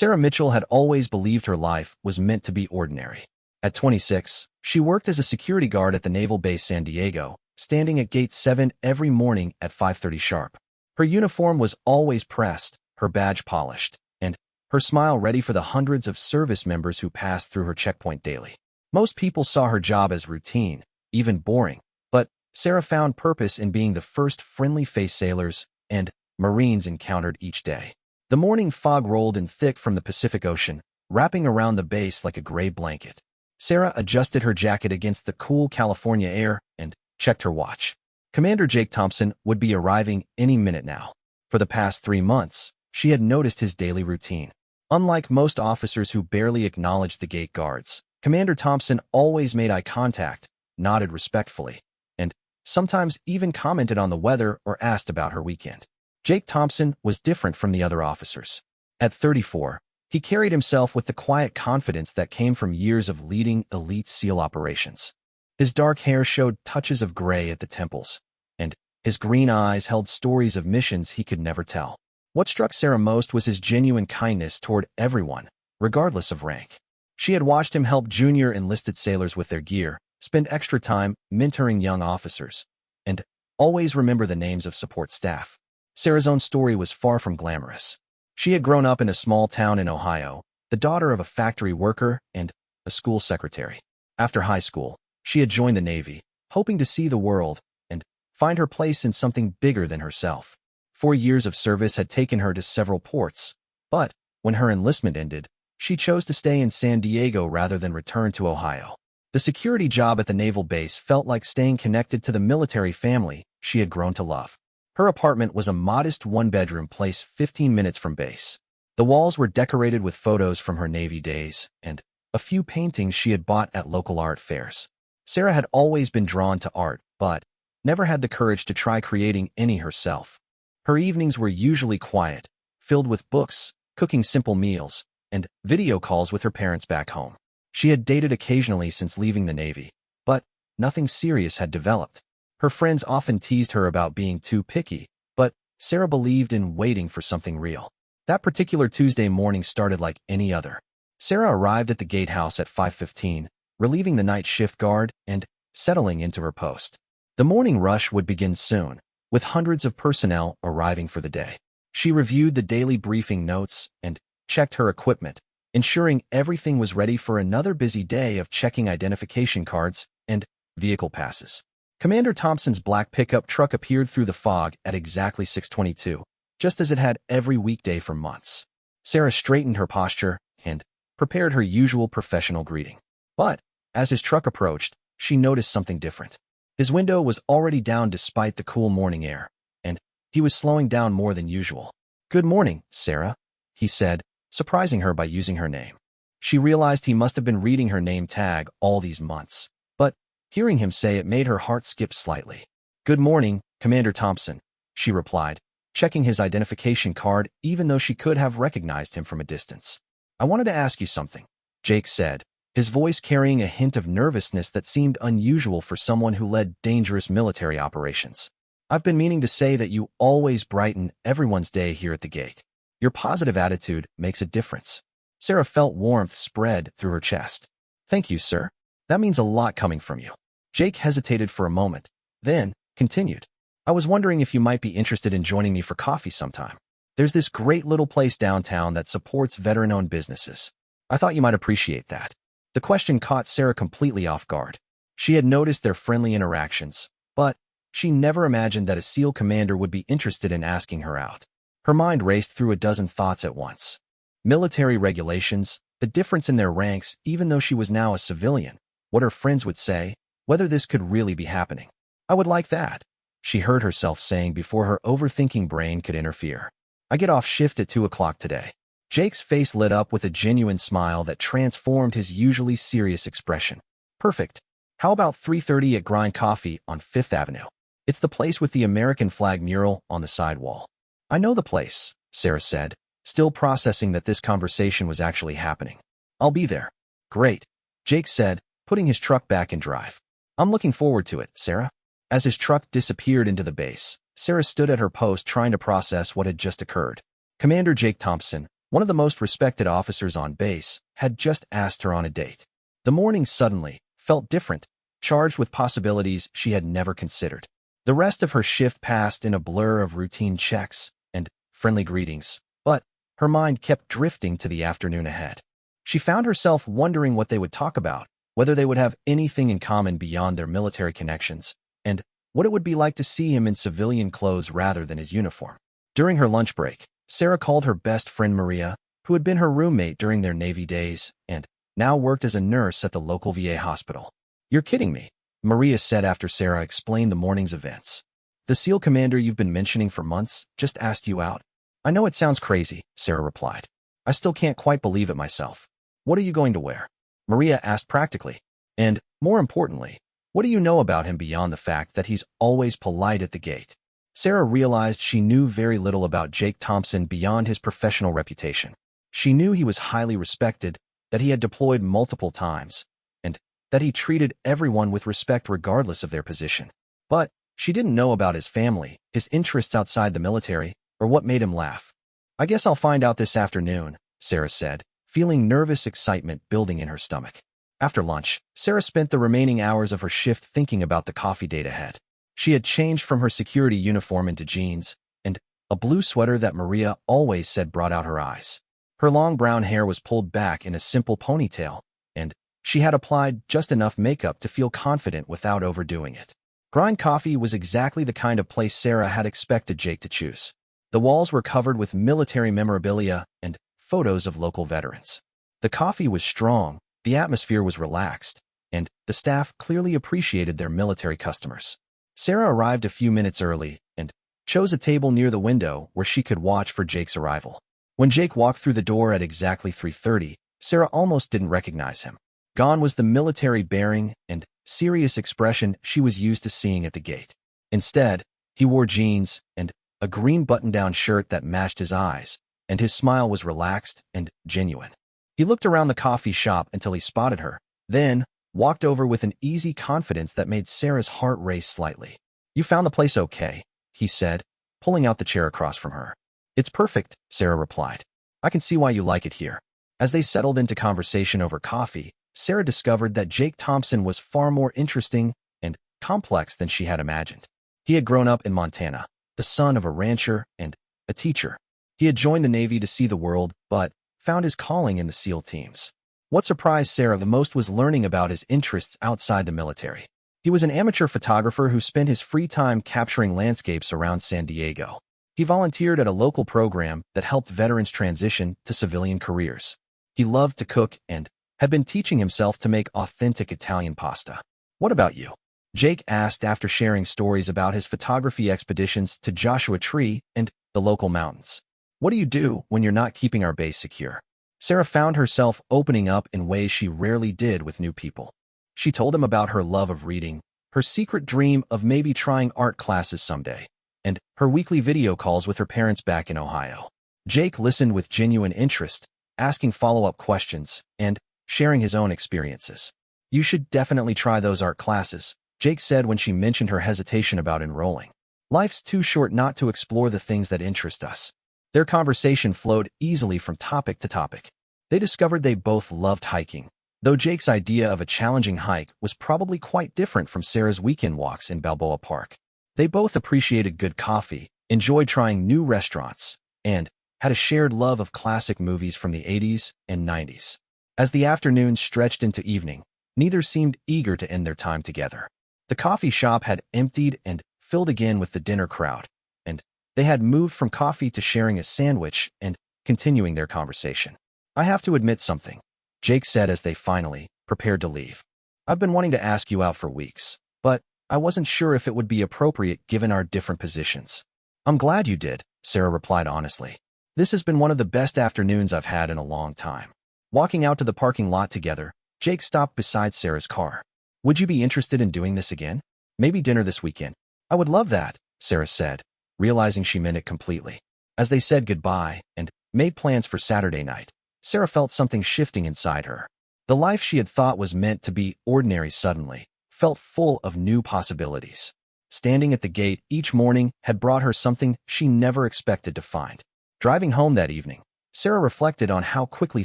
Sarah Mitchell had always believed her life was meant to be ordinary. At 26, she worked as a security guard at the Naval Base San Diego, standing at Gate 7 every morning at 5:30 sharp. Her uniform was always pressed, her badge polished, and her smile ready for the hundreds of service members who passed through her checkpoint daily. Most people saw her job as routine, even boring, but Sarah found purpose in being the first friendly-faced sailors and Marines encountered each day. The morning fog rolled in thick from the Pacific Ocean, wrapping around the base like a gray blanket. Sarah adjusted her jacket against the cool California air and checked her watch. Commander Jake Thompson would be arriving any minute now. For the past 3 months, she had noticed his daily routine. Unlike most officers who barely acknowledged the gate guards, Commander Thompson always made eye contact, nodded respectfully, and sometimes even commented on the weather or asked about her weekend. Jake Thompson was different from the other officers. At 34, he carried himself with the quiet confidence that came from years of leading elite SEAL operations. His dark hair showed touches of gray at the temples, and his green eyes held stories of missions he could never tell. What struck Sarah most was his genuine kindness toward everyone, regardless of rank. She had watched him help junior enlisted sailors with their gear, spend extra time mentoring young officers, and always remember the names of support staff. Sarah's own story was far from glamorous. She had grown up in a small town in Ohio, the daughter of a factory worker and a school secretary. After high school, she had joined the Navy, hoping to see the world and find her place in something bigger than herself. 4 years of service had taken her to several ports, but when her enlistment ended, she chose to stay in San Diego rather than return to Ohio. The security job at the naval base felt like staying connected to the military family she had grown to love. Her apartment was a modest one-bedroom place 15 minutes from base. The walls were decorated with photos from her Navy days and a few paintings she had bought at local art fairs. Sarah had always been drawn to art, but never had the courage to try creating any herself. Her evenings were usually quiet, filled with books, cooking simple meals, and video calls with her parents back home. She had dated occasionally since leaving the Navy, but nothing serious had developed. Her friends often teased her about being too picky, but Sarah believed in waiting for something real. That particular Tuesday morning started like any other. Sarah arrived at the gatehouse at 5:15, relieving the night shift guard and settling into her post. The morning rush would begin soon, with hundreds of personnel arriving for the day. She reviewed the daily briefing notes and checked her equipment, ensuring everything was ready for another busy day of checking identification cards and vehicle passes. Commander Thompson's black pickup truck appeared through the fog at exactly 6:22, just as it had every weekday for months. Sarah straightened her posture and prepared her usual professional greeting. But as his truck approached, she noticed something different. His window was already down despite the cool morning air, and he was slowing down more than usual. "Good morning, Sarah," he said, surprising her by using her name. She realized he must have been reading her name tag all these months, but hearing him say it made her heart skip slightly. "Good morning, Commander Thompson," she replied, checking his identification card even though she could have recognized him from a distance. "I wanted to ask you something," Jake said, his voice carrying a hint of nervousness that seemed unusual for someone who led dangerous military operations. "I've been meaning to say that you always brighten everyone's day here at the gate. Your positive attitude makes a difference." Sarah felt warmth spread through her chest. "Thank you, sir. That means a lot coming from you." Jake hesitated for a moment, then continued. "I was wondering if you might be interested in joining me for coffee sometime. There's this great little place downtown that supports veteran-owned businesses. I thought you might appreciate that." The question caught Sarah completely off guard. She had noticed their friendly interactions, but she never imagined that a SEAL commander would be interested in asking her out. Her mind raced through a dozen thoughts at once. Military regulations, the difference in their ranks even though she was now a civilian, what her friends would say, whether this could really be happening. "I would like that," she heard herself saying before her overthinking brain could interfere. "I get off shift at 2 o'clock today." Jake's face lit up with a genuine smile that transformed his usually serious expression. "Perfect. How about 3:30 at Grind Coffee on 5th Avenue? It's the place with the American flag mural on the sidewall." "I know the place," Sarah said, still processing that this conversation was actually happening. "I'll be there." "Great," Jake said, putting his truck back in drive. "I'm looking forward to it, Sarah." As his truck disappeared into the base, Sarah stood at her post trying to process what had just occurred. Commander Jake Thompson, One of the most respected officers on base had just asked her on a date. The morning suddenly felt different, charged with possibilities she had never considered. The rest of her shift passed in a blur of routine checks and friendly greetings, but her mind kept drifting to the afternoon ahead. She found herself wondering what they would talk about, whether they would have anything in common beyond their military connections, and what it would be like to see him in civilian clothes rather than his uniform. During her lunch break, Sarah called her best friend Maria, who had been her roommate during their Navy days and now worked as a nurse at the local VA hospital. "You're kidding me," Maria said after Sarah explained the morning's events. "The SEAL commander you've been mentioning for months just asked you out." "I know it sounds crazy," Sarah replied. "I still can't quite believe it myself. What are you going to wear?" Maria asked practically. "And, more importantly, what do you know about him beyond the fact that he's always polite at the gate?" Sarah realized she knew very little about Jake Thompson beyond his professional reputation. She knew he was highly respected, that he had deployed multiple times, and that he treated everyone with respect regardless of their position. But she didn't know about his family, his interests outside the military, or what made him laugh. "I guess I'll find out this afternoon," Sarah said, feeling nervous excitement building in her stomach. After lunch, Sarah spent the remaining hours of her shift thinking about the coffee date ahead. She had changed from her security uniform into jeans and a blue sweater that Maria always said brought out her eyes. Her long brown hair was pulled back in a simple ponytail, and she had applied just enough makeup to feel confident without overdoing it. Grind Coffee was exactly the kind of place Sarah had expected Jake to choose. The walls were covered with military memorabilia and photos of local veterans. The coffee was strong, the atmosphere was relaxed, and the staff clearly appreciated their military customers. Sarah arrived a few minutes early and chose a table near the window where she could watch for Jake's arrival. When Jake walked through the door at exactly 3:30, Sarah almost didn't recognize him. Gone was the military bearing and serious expression she was used to seeing at the gate. Instead, he wore jeans and a green button-down shirt that matched his eyes, and his smile was relaxed and genuine. He looked around the coffee shop until he spotted her, then walked over with an easy confidence that made Sarah's heart race slightly. "You found the place okay," he said, pulling out the chair across from her. "It's perfect," Sarah replied. "I can see why you like it here." As they settled into conversation over coffee, Sarah discovered that Jake Thompson was far more interesting and complex than she had imagined. He had grown up in Montana, the son of a rancher and a teacher. He had joined the Navy to see the world, but found his calling in the SEAL teams. What surprised Sarah the most was learning about his interests outside the military. He was an amateur photographer who spent his free time capturing landscapes around San Diego. He volunteered at a local program that helped veterans transition to civilian careers. He loved to cook and had been teaching himself to make authentic Italian pasta. "What about you?" Jake asked after sharing stories about his photography expeditions to Joshua Tree and the local mountains. "What do you do when you're not keeping our base secure?" Sarah found herself opening up in ways she rarely did with new people. She told him about her love of reading, her secret dream of maybe trying art classes someday, and her weekly video calls with her parents back in Ohio. Jake listened with genuine interest, asking follow-up questions and sharing his own experiences. "You should definitely try those art classes," Jake said when she mentioned her hesitation about enrolling. "Life's too short not to explore the things that interest us." Their conversation flowed easily from topic to topic. They discovered they both loved hiking, though Jake's idea of a challenging hike was probably quite different from Sarah's weekend walks in Balboa Park. They both appreciated good coffee, enjoyed trying new restaurants, and had a shared love of classic movies from the 80s and 90s. As the afternoon stretched into evening, neither seemed eager to end their time together. The coffee shop had emptied and filled again with the dinner crowd, and they had moved from coffee to sharing a sandwich and continuing their conversation. "I have to admit something," Jake said as they finally prepared to leave. "I've been wanting to ask you out for weeks, but I wasn't sure if it would be appropriate given our different positions." "I'm glad you did," Sarah replied honestly. "This has been one of the best afternoons I've had in a long time." Walking out to the parking lot together, Jake stopped beside Sarah's car. "Would you be interested in doing this again? Maybe dinner this weekend?" "I would love that," Sarah said, realizing she meant it completely. As they said goodbye and made plans for Saturday night, Sarah felt something shifting inside her. The life she had thought was meant to be ordinary suddenly felt full of new possibilities. Standing at the gate each morning had brought her something she never expected to find. Driving home that evening, Sarah reflected on how quickly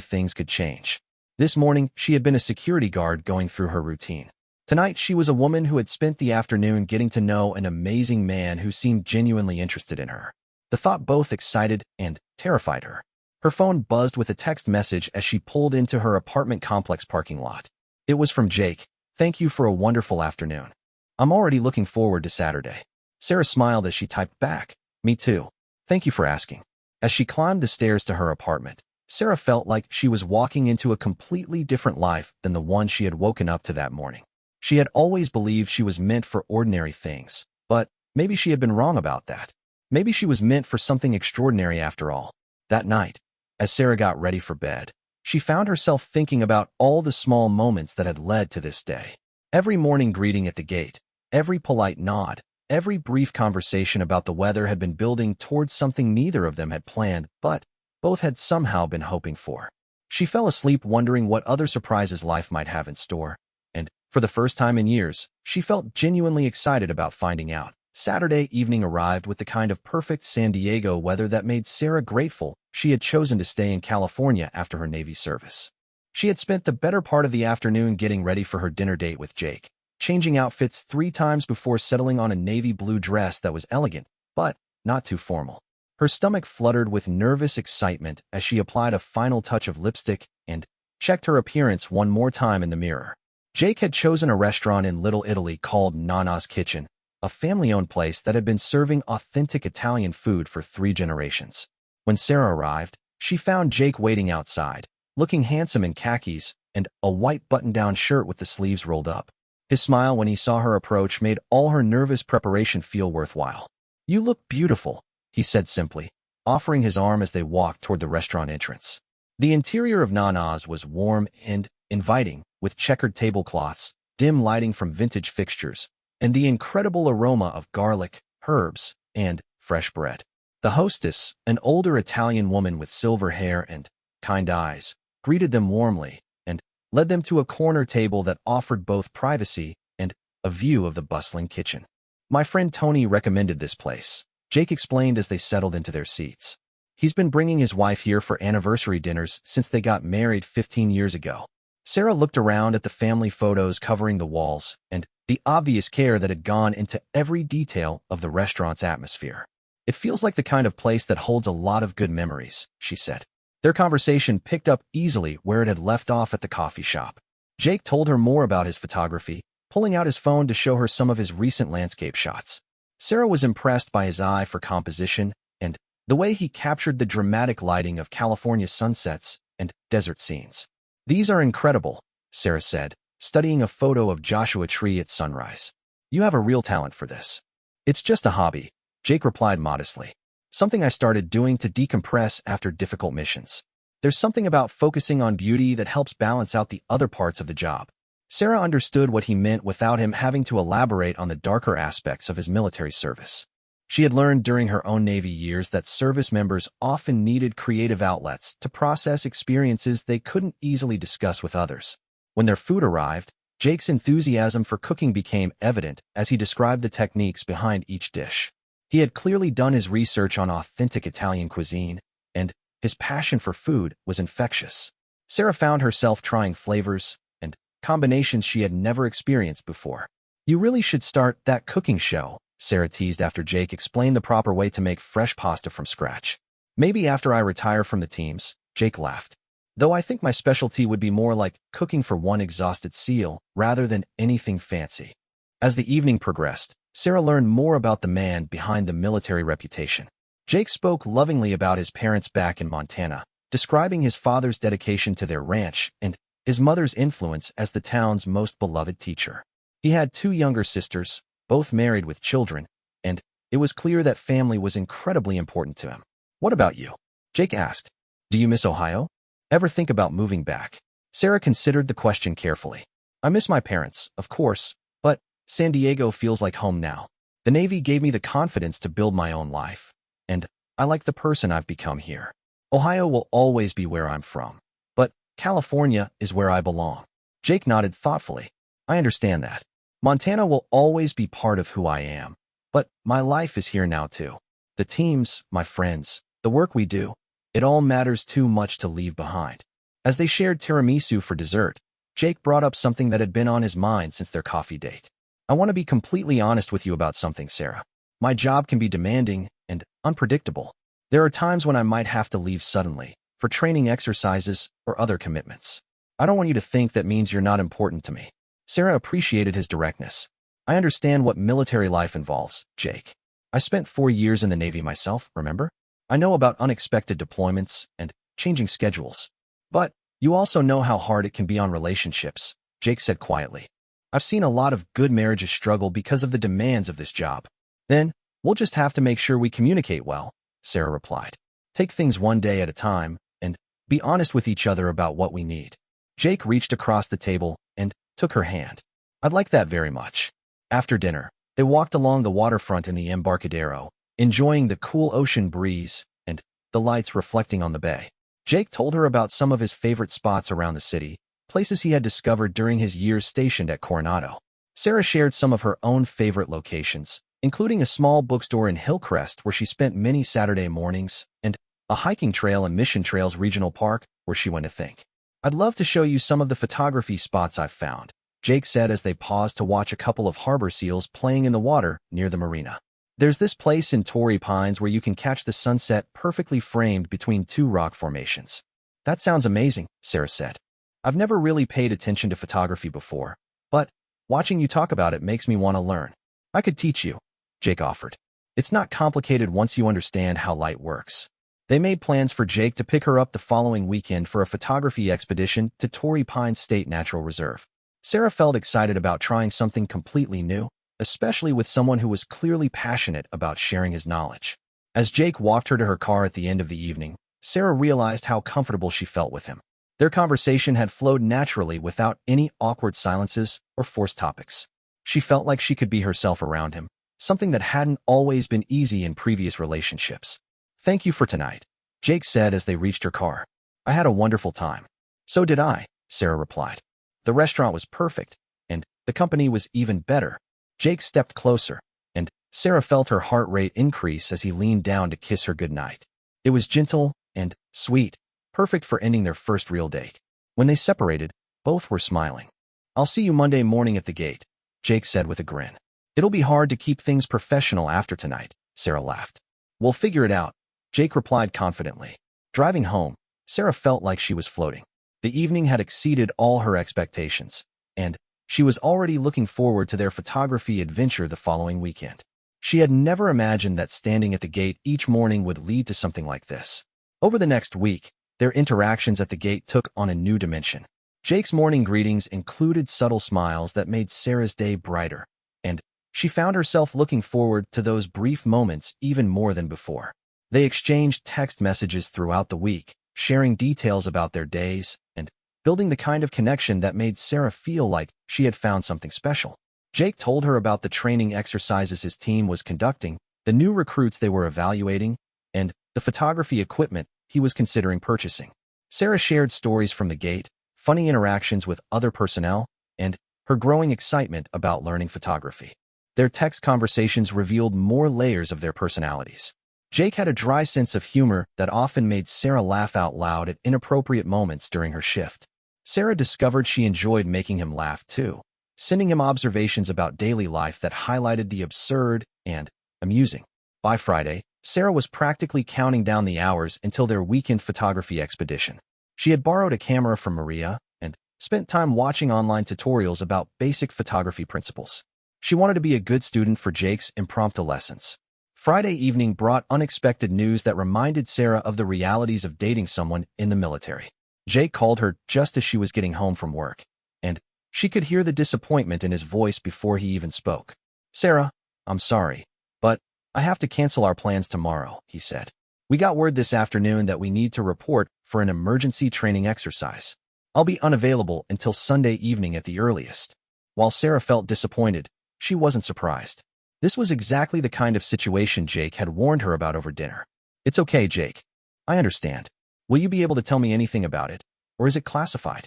things could change. This morning, she had been a security guard going through her routine. Tonight, she was a woman who had spent the afternoon getting to know an amazing man who seemed genuinely interested in her. The thought both excited and terrified her. Her phone buzzed with a text message as she pulled into her apartment complex parking lot. It was from Jake. "Thank you for a wonderful afternoon. I'm already looking forward to Saturday." Sarah smiled as she typed back, "Me too. Thank you for asking." As she climbed the stairs to her apartment, Sarah felt like she was walking into a completely different life than the one she had woken up to that morning. She had always believed she was meant for ordinary things, but maybe she had been wrong about that. Maybe she was meant for something extraordinary after all. That night, as Sarah got ready for bed, she found herself thinking about all the small moments that had led to this day. Every morning greeting at the gate, every polite nod, every brief conversation about the weather had been building towards something neither of them had planned, but both had somehow been hoping for. She fell asleep wondering what other surprises life might have in store, and for the first time in years, she felt genuinely excited about finding out. Saturday evening arrived with the kind of perfect San Diego weather that made Sarah grateful she had chosen to stay in California after her Navy service. She had spent the better part of the afternoon getting ready for her dinner date with Jake, changing outfits 3 times before settling on a navy blue dress that was elegant, but not too formal. Her stomach fluttered with nervous excitement as she applied a final touch of lipstick and checked her appearance one more time in the mirror. Jake had chosen a restaurant in Little Italy called Nana's Kitchen, a family-owned place that had been serving authentic Italian food for 3 generations. When Sarah arrived, she found Jake waiting outside, looking handsome in khakis and a white button-down shirt with the sleeves rolled up. His smile when he saw her approach made all her nervous preparation feel worthwhile. "You look beautiful," he said simply, offering his arm as they walked toward the restaurant entrance. The interior of Nana's was warm and inviting, with checkered tablecloths, dim lighting from vintage fixtures, and the incredible aroma of garlic, herbs, and fresh bread. The hostess, an older Italian woman with silver hair and kind eyes, greeted them warmly and led them to a corner table that offered both privacy and a view of the bustling kitchen. "My friend Tony recommended this place," Jake explained as they settled into their seats. "He's been bringing his wife here for anniversary dinners since they got married 15 years ago." Sarah looked around at the family photos covering the walls and the obvious care that had gone into every detail of the restaurant's atmosphere. "It feels like the kind of place that holds a lot of good memories," she said. Their conversation picked up easily where it had left off at the coffee shop. Jake told her more about his photography, pulling out his phone to show her some of his recent landscape shots. Sarah was impressed by his eye for composition and the way he captured the dramatic lighting of California sunsets and desert scenes. "These are incredible," Sarah said, studying a photo of Joshua Tree at sunrise. "You have a real talent for this." "It's just a hobby," Jake replied modestly. "Something I started doing to decompress after difficult missions. There's something about focusing on beauty that helps balance out the other parts of the job." Sarah understood what he meant without him having to elaborate on the darker aspects of his military service. She had learned during her own Navy years that service members often needed creative outlets to process experiences they couldn't easily discuss with others. When their food arrived, Jake's enthusiasm for cooking became evident as he described the techniques behind each dish. He had clearly done his research on authentic Italian cuisine, and his passion for food was infectious. Sarah found herself trying flavors and combinations she had never experienced before. "You really should start that cooking show," Sarah teased after Jake explained the proper way to make fresh pasta from scratch. "Maybe after I retire from the teams," Jake laughed. "Though I think my specialty would be more like cooking for one exhausted SEAL rather than anything fancy." As the evening progressed, Sarah learned more about the man behind the military reputation. Jake spoke lovingly about his parents back in Montana, describing his father's dedication to their ranch and his mother's influence as the town's most beloved teacher. He had 2 younger sisters, both married with children, and it was clear that family was incredibly important to him. "What about you?" Jake asked. "Do you miss Ohio? Ever think about moving back?" Sarah considered the question carefully. "I miss my parents, of course, but San Diego feels like home now. The Navy gave me the confidence to build my own life, and I like the person I've become here. Ohio will always be where I'm from, but California is where I belong." Jake nodded thoughtfully. "I understand that. Montana will always be part of who I am, but my life is here now too. The teams, my friends, the work we do, It all matters too much to leave behind. As they shared tiramisu for dessert, Jake brought up something that had been on his mind since their coffee date. I want to be completely honest with you about something, Sarah. My job can be demanding and unpredictable. There are times when I might have to leave suddenly for training exercises or other commitments. I don't want you to think that means you're not important to me. Sarah appreciated his directness. I understand what military life involves, Jake. I spent 4 years in the Navy myself, remember? I know about unexpected deployments and changing schedules. But you also know how hard it can be on relationships, Jake said quietly. I've seen a lot of good marriages struggle because of the demands of this job. Then, we'll just have to make sure we communicate well, Sarah replied. Take things one day at a time and be honest with each other about what we need. Jake reached across the table and took her hand. I'd like that very much. After dinner, they walked along the waterfront in the Embarcadero, enjoying the cool ocean breeze and the lights reflecting on the bay. Jake told her about some of his favorite spots around the city, places he had discovered during his years stationed at Coronado. Sarah shared some of her own favorite locations, including a small bookstore in Hillcrest where she spent many Saturday mornings, and a hiking trail in Mission Trails Regional Park where she went to think. I'd love to show you some of the photography spots I've found, Jake said as they paused to watch a couple of harbor seals playing in the water near the marina. There's this place in Torrey Pines where you can catch the sunset perfectly framed between 2 rock formations. That sounds amazing, Sarah said. I've never really paid attention to photography before, but watching you talk about it makes me want to learn. I could teach you, Jake offered. It's not complicated once you understand how light works. They made plans for Jake to pick her up the following weekend for a photography expedition to Torrey Pines State Natural Reserve. Sarah felt excited about trying something completely new, especially with someone who was clearly passionate about sharing his knowledge. As Jake walked her to her car at the end of the evening, Sarah realized how comfortable she felt with him. Their conversation had flowed naturally without any awkward silences or forced topics. She felt like she could be herself around him, something that hadn't always been easy in previous relationships. Thank you for tonight, Jake said as they reached her car. I had a wonderful time. So did I, Sarah replied. The restaurant was perfect, and the company was even better. Jake stepped closer, and Sarah felt her heart rate increase as he leaned down to kiss her goodnight. It was gentle and sweet, perfect for ending their first real date. When they separated, both were smiling. I'll see you Monday morning at the gate, Jake said with a grin. It'll be hard to keep things professional after tonight, Sarah laughed. We'll figure it out, Jake replied confidently. Driving home, Sarah felt like she was floating. The evening had exceeded all her expectations, and she was already looking forward to their photography adventure the following weekend. She had never imagined that standing at the gate each morning would lead to something like this. Over the next week, their interactions at the gate took on a new dimension. Jake's morning greetings included subtle smiles that made Sarah's day brighter, and she found herself looking forward to those brief moments even more than before. They exchanged text messages throughout the week, sharing details about their days and building the kind of connection that made Sarah feel like she had found something special. Jake told her about the training exercises his team was conducting, the new recruits they were evaluating, and the photography equipment he was considering purchasing. Sarah shared stories from the gate, funny interactions with other personnel, and her growing excitement about learning photography. Their text conversations revealed more layers of their personalities. Jake had a dry sense of humor that often made Sarah laugh out loud at inappropriate moments during her shift. Sarah discovered she enjoyed making him laugh too, sending him observations about daily life that highlighted the absurd and amusing. By Friday, Sarah was practically counting down the hours until their weekend photography expedition. She had borrowed a camera from Maria and spent time watching online tutorials about basic photography principles. She wanted to be a good student for Jake's impromptu lessons. Friday evening brought unexpected news that reminded Sarah of the realities of dating someone in the military. Jake called her just as she was getting home from work, and she could hear the disappointment in his voice before he even spoke. Sarah, I'm sorry, but I have to cancel our plans tomorrow, he said. We got word this afternoon that we need to report for an emergency training exercise. I'll be unavailable until Sunday evening at the earliest. While Sarah felt disappointed, she wasn't surprised. This was exactly the kind of situation Jake had warned her about over dinner. It's okay, Jake. I understand. Will you be able to tell me anything about it, or is it classified?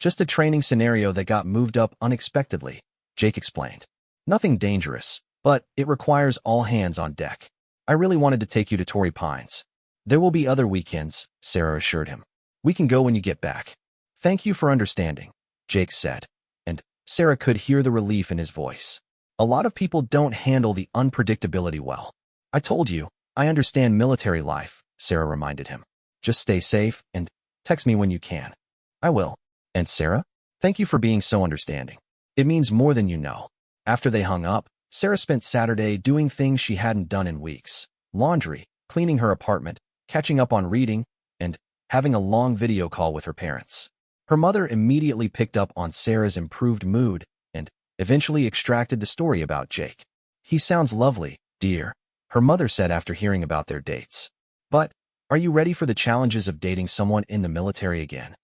Just a training scenario that got moved up unexpectedly, Jake explained. Nothing dangerous, but it requires all hands on deck. I really wanted to take you to Torrey Pines. There will be other weekends, Sarah assured him. We can go when you get back. Thank you for understanding, Jake said, and Sarah could hear the relief in his voice. A lot of people don't handle the unpredictability well. I told you, I understand military life, Sarah reminded him. Just stay safe and text me when you can. I will. And Sarah, thank you for being so understanding. It means more than you know. After they hung up, Sarah spent Saturday doing things she hadn't done in weeks. Laundry, cleaning her apartment, catching up on reading, and having a long video call with her parents. Her mother immediately picked up on Sarah's improved mood and eventually extracted the story about Jake. He sounds lovely, dear, her mother said after hearing about their dates. But, are you ready for the challenges of dating someone in the military again?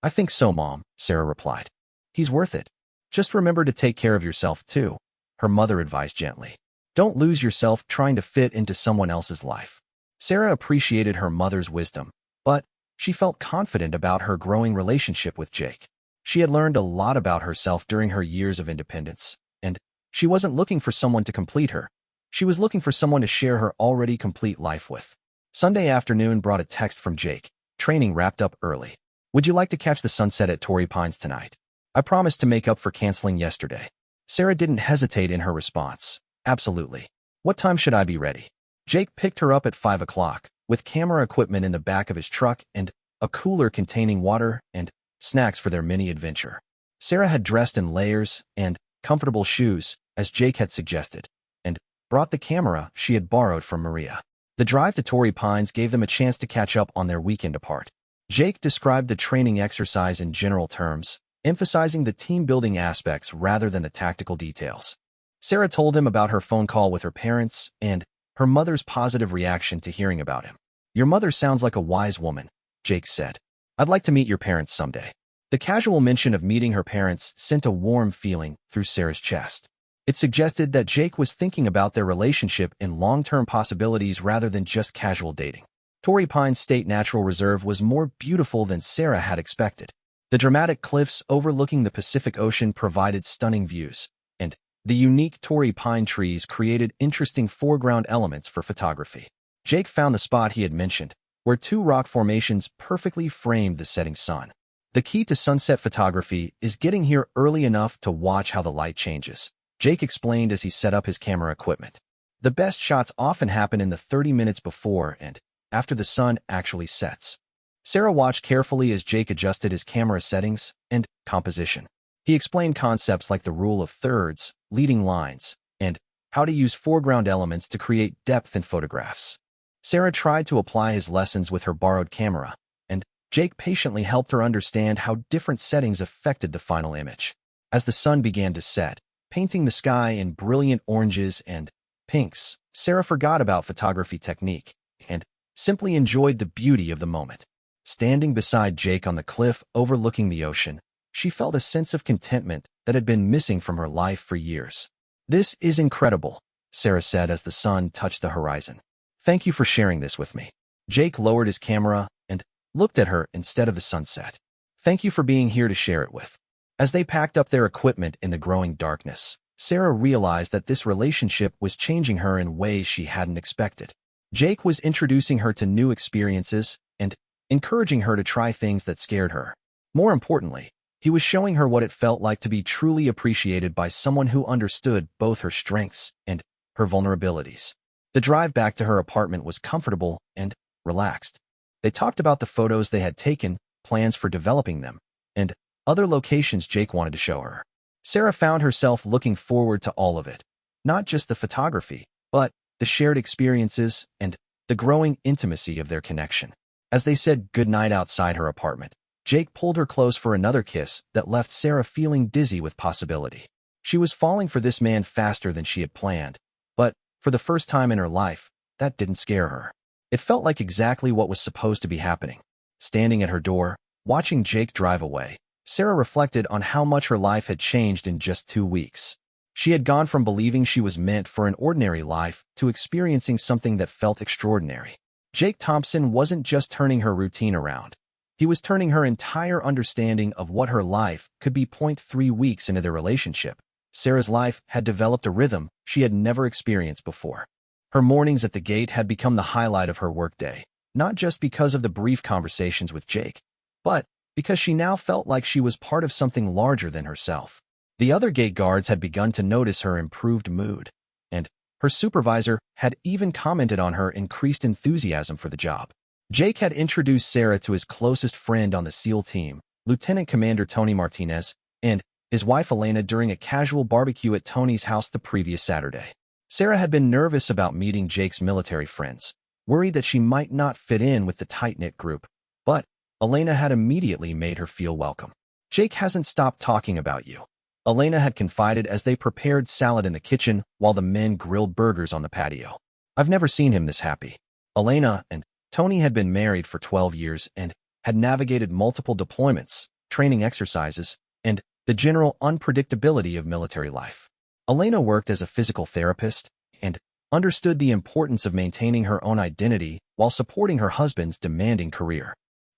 I think so, Mom, Sarah replied. He's worth it. Just remember to take care of yourself too, her mother advised gently. Don't lose yourself trying to fit into someone else's life. Sarah appreciated her mother's wisdom, but she felt confident about her growing relationship with Jake. She had learned a lot about herself during her years of independence, and she wasn't looking for someone to complete her. She was looking for someone to share her already complete life with. Sunday afternoon brought a text from Jake. Training wrapped up early. Would you like to catch the sunset at Torrey Pines tonight? I promised to make up for canceling yesterday. Sarah didn't hesitate in her response. Absolutely. What time should I be ready? Jake picked her up at 5 o'clock, with camera equipment in the back of his truck and a cooler containing water and snacks for their mini adventure. Sarah had dressed in layers and comfortable shoes, as Jake had suggested, and brought the camera she had borrowed from Maria. The drive to Torrey Pines gave them a chance to catch up on their weekend apart. Jake described the training exercise in general terms, emphasizing the team-building aspects rather than the tactical details. Sarah told him about her phone call with her parents and her mother's positive reaction to hearing about him. Your mother sounds like a wise woman, Jake said. I'd like to meet your parents someday. The casual mention of meeting her parents sent a warm feeling through Sarah's chest. It suggested that Jake was thinking about their relationship in long-term possibilities rather than just casual dating. Torrey Pines State Natural Reserve was more beautiful than Sarah had expected. The dramatic cliffs overlooking the Pacific Ocean provided stunning views, and the unique Torrey pine trees created interesting foreground elements for photography. Jake found the spot he had mentioned, where two rock formations perfectly framed the setting sun. The key to sunset photography is getting here early enough to watch how the light changes, Jake explained as he set up his camera equipment. The best shots often happen in the 30 minutes before and after the sun actually sets. Sarah watched carefully as Jake adjusted his camera settings and composition. He explained concepts like the rule of thirds, leading lines, and how to use foreground elements to create depth in photographs. Sarah tried to apply his lessons with her borrowed camera, and Jake patiently helped her understand how different settings affected the final image. As the sun began to set, painting the sky in brilliant oranges and pinks, Sarah forgot about photography technique and simply enjoyed the beauty of the moment. Standing beside Jake on the cliff overlooking the ocean, she felt a sense of contentment that had been missing from her life for years. This is incredible, Sarah said as the sun touched the horizon. Thank you for sharing this with me. Jake lowered his camera and looked at her instead of the sunset. Thank you for being here to share it with. As they packed up their equipment in the growing darkness, Sarah realized that this relationship was changing her in ways she hadn't expected. Jake was introducing her to new experiences and encouraging her to try things that scared her. More importantly, he was showing her what it felt like to be truly appreciated by someone who understood both her strengths and her vulnerabilities. The drive back to her apartment was comfortable and relaxed. They talked about the photos they had taken, plans for developing them, and other locations Jake wanted to show her. Sarah found herself looking forward to all of it, not just the photography, but the shared experiences and the growing intimacy of their connection. As they said goodnight outside her apartment, Jake pulled her close for another kiss that left Sarah feeling dizzy with possibility. She was falling for this man faster than she had planned, but for the first time in her life, that didn't scare her. It felt like exactly what was supposed to be happening. Standing at her door, watching Jake drive away, Sarah reflected on how much her life had changed in just 2 weeks. She had gone from believing she was meant for an ordinary life to experiencing something that felt extraordinary. Jake Thompson wasn't just turning her routine around. He was turning her entire understanding of what her life could be. 3 weeks into their relationship, Sarah's life had developed a rhythm she had never experienced before. Her mornings at the gate had become the highlight of her workday, not just because of the brief conversations with Jake, but because she now felt like she was part of something larger than herself. The other gate guards had begun to notice her improved mood, and her supervisor had even commented on her increased enthusiasm for the job. Jake had introduced Sarah to his closest friend on the SEAL team, Lieutenant Commander Tony Martinez, and his wife Elena during a casual barbecue at Tony's house the previous Saturday. Sarah had been nervous about meeting Jake's military friends, worried that she might not fit in with the tight-knit group, but Elena had immediately made her feel welcome. "Jake hasn't stopped talking about you," Elena had confided as they prepared salad in the kitchen while the men grilled burgers on the patio. "I've never seen him this happy." Elena and Tony had been married for 12 years and had navigated multiple deployments, training exercises, and the general unpredictability of military life. Elena worked as a physical therapist and understood the importance of maintaining her own identity while supporting her husband's demanding career.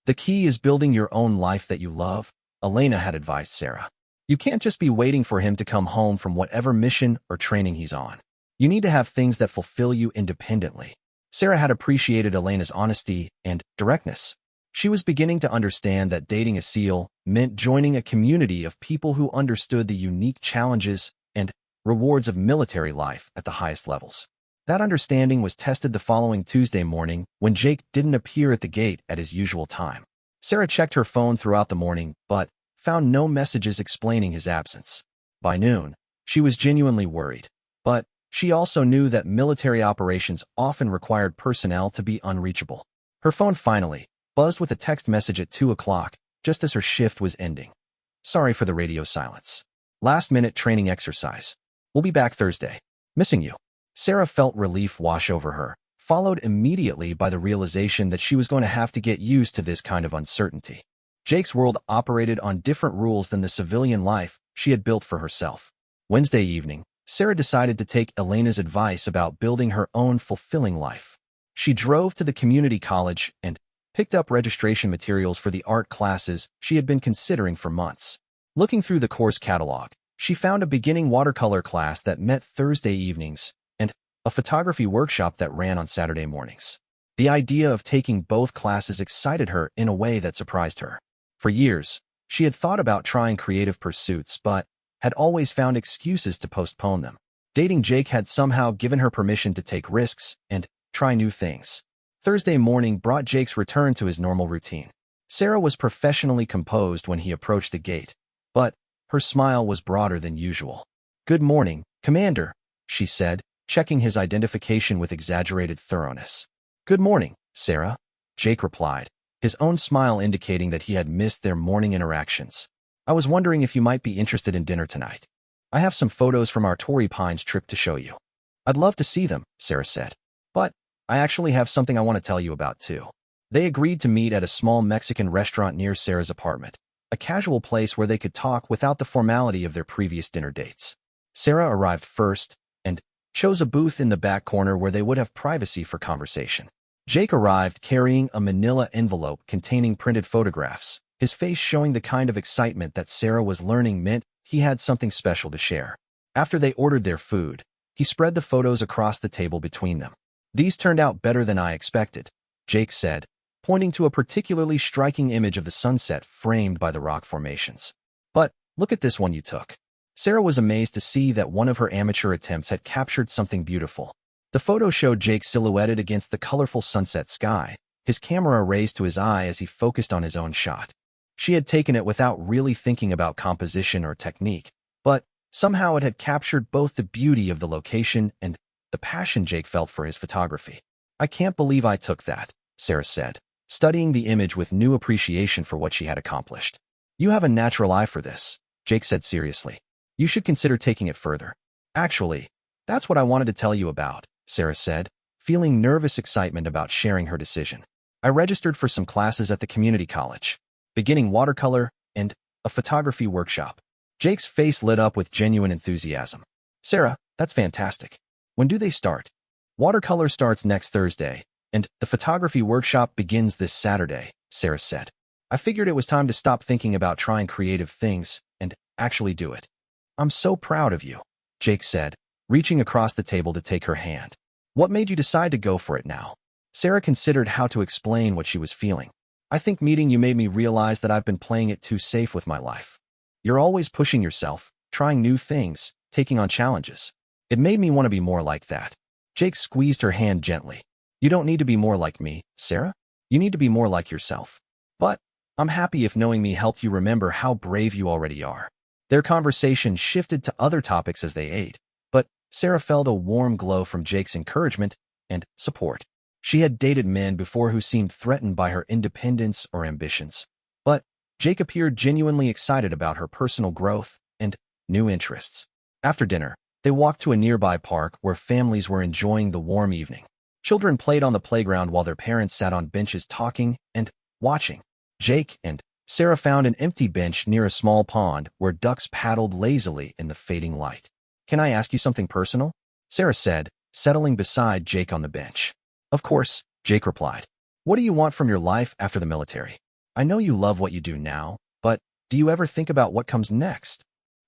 "The key is building your own life that you love," Elena had advised Sarah. "You can't just be waiting for him to come home from whatever mission or training he's on. You need to have things that fulfill you independently." Sarah had appreciated Elena's honesty and directness. She was beginning to understand that dating a SEAL meant joining a community of people who understood the unique challenges and rewards of military life at the highest levels. That understanding was tested the following Tuesday morning when Jake didn't appear at the gate at his usual time. Sarah checked her phone throughout the morning, but found no messages explaining his absence. By noon, she was genuinely worried, but she also knew that military operations often required personnel to be unreachable. Her phone finally buzzed with a text message at 2 o'clock, just as her shift was ending. "Sorry for the radio silence. Last-minute training exercise. We'll be back Thursday. Missing you." Sarah felt relief wash over her, followed immediately by the realization that she was going to have to get used to this kind of uncertainty. Jake's world operated on different rules than the civilian life she had built for herself. Wednesday evening, Sarah decided to take Elena's advice about building her own fulfilling life. She drove to the community college and picked up registration materials for the art classes she had been considering for months. Looking through the course catalog, she found a beginning watercolor class that met Thursday evenings and a photography workshop that ran on Saturday mornings. The idea of taking both classes excited her in a way that surprised her. For years, she had thought about trying creative pursuits, but had always found excuses to postpone them. Dating Jake had somehow given her permission to take risks and try new things. Thursday morning brought Jake's return to his normal routine. Sarah was professionally composed when he approached the gate, but her smile was broader than usual. "Good morning, Commander," she said, checking his identification with exaggerated thoroughness. "Good morning, Sarah," Jake replied, his own smile indicating that he had missed their morning interactions. "I was wondering if you might be interested in dinner tonight. I have some photos from our Torrey Pines trip to show you." "I'd love to see them," Sarah said. "But I actually have something I want to tell you about too." They agreed to meet at a small Mexican restaurant near Sarah's apartment, a casual place where they could talk without the formality of their previous dinner dates. Sarah arrived first and chose a booth in the back corner where they would have privacy for conversation. Jake arrived carrying a manila envelope containing printed photographs, his face showing the kind of excitement that Sarah was learning meant he had something special to share. After they ordered their food, he spread the photos across the table between them. "These turned out better than I expected," Jake said, pointing to a particularly striking image of the sunset framed by the rock formations. "But look at this one you took." Sarah was amazed to see that one of her amateur attempts had captured something beautiful. The photo showed Jake silhouetted against the colorful sunset sky, his camera raised to his eye as he focused on his own shot. She had taken it without really thinking about composition or technique, but somehow it had captured both the beauty of the location and the passion Jake felt for his photography. "I can't believe I took that," Sarah said, studying the image with new appreciation for what she had accomplished. "You have a natural eye for this," Jake said seriously. "You should consider taking it further." "Actually, that's what I wanted to tell you about," Sarah said, feeling nervous excitement about sharing her decision. "I registered for some classes at the community college, beginning watercolor and a photography workshop." Jake's face lit up with genuine enthusiasm. "Sarah, that's fantastic. When do they start?" "Watercolor starts next Thursday, and the photography workshop begins this Saturday," Sarah said. "I figured it was time to stop thinking about trying creative things and actually do it." "I'm so proud of you," Jake said, reaching across the table to take her hand. "What made you decide to go for it now?" Sarah considered how to explain what she was feeling. I think meeting you made me realize that I've been playing it too safe with my life. You're always pushing yourself, trying new things, taking on challenges. It made me want to be more like that. Jake squeezed her hand gently. You don't need to be more like me, Sarah. You need to be more like yourself. But I'm happy if knowing me helped you remember how brave you already are. Their conversation shifted to other topics as they ate, but Sarah felt a warm glow from Jake's encouragement and support. She had dated men before who seemed threatened by her independence or ambitions, but Jake appeared genuinely excited about her personal growth and new interests. After dinner, they walked to a nearby park where families were enjoying the warm evening. Children played on the playground while their parents sat on benches talking and watching. Jake and Sarah found an empty bench near a small pond where ducks paddled lazily in the fading light. Can I ask you something personal? Sarah said, settling beside Jake on the bench. Of course, Jake replied. What do you want from your life after the military? I know you love what you do now, but do you ever think about what comes next?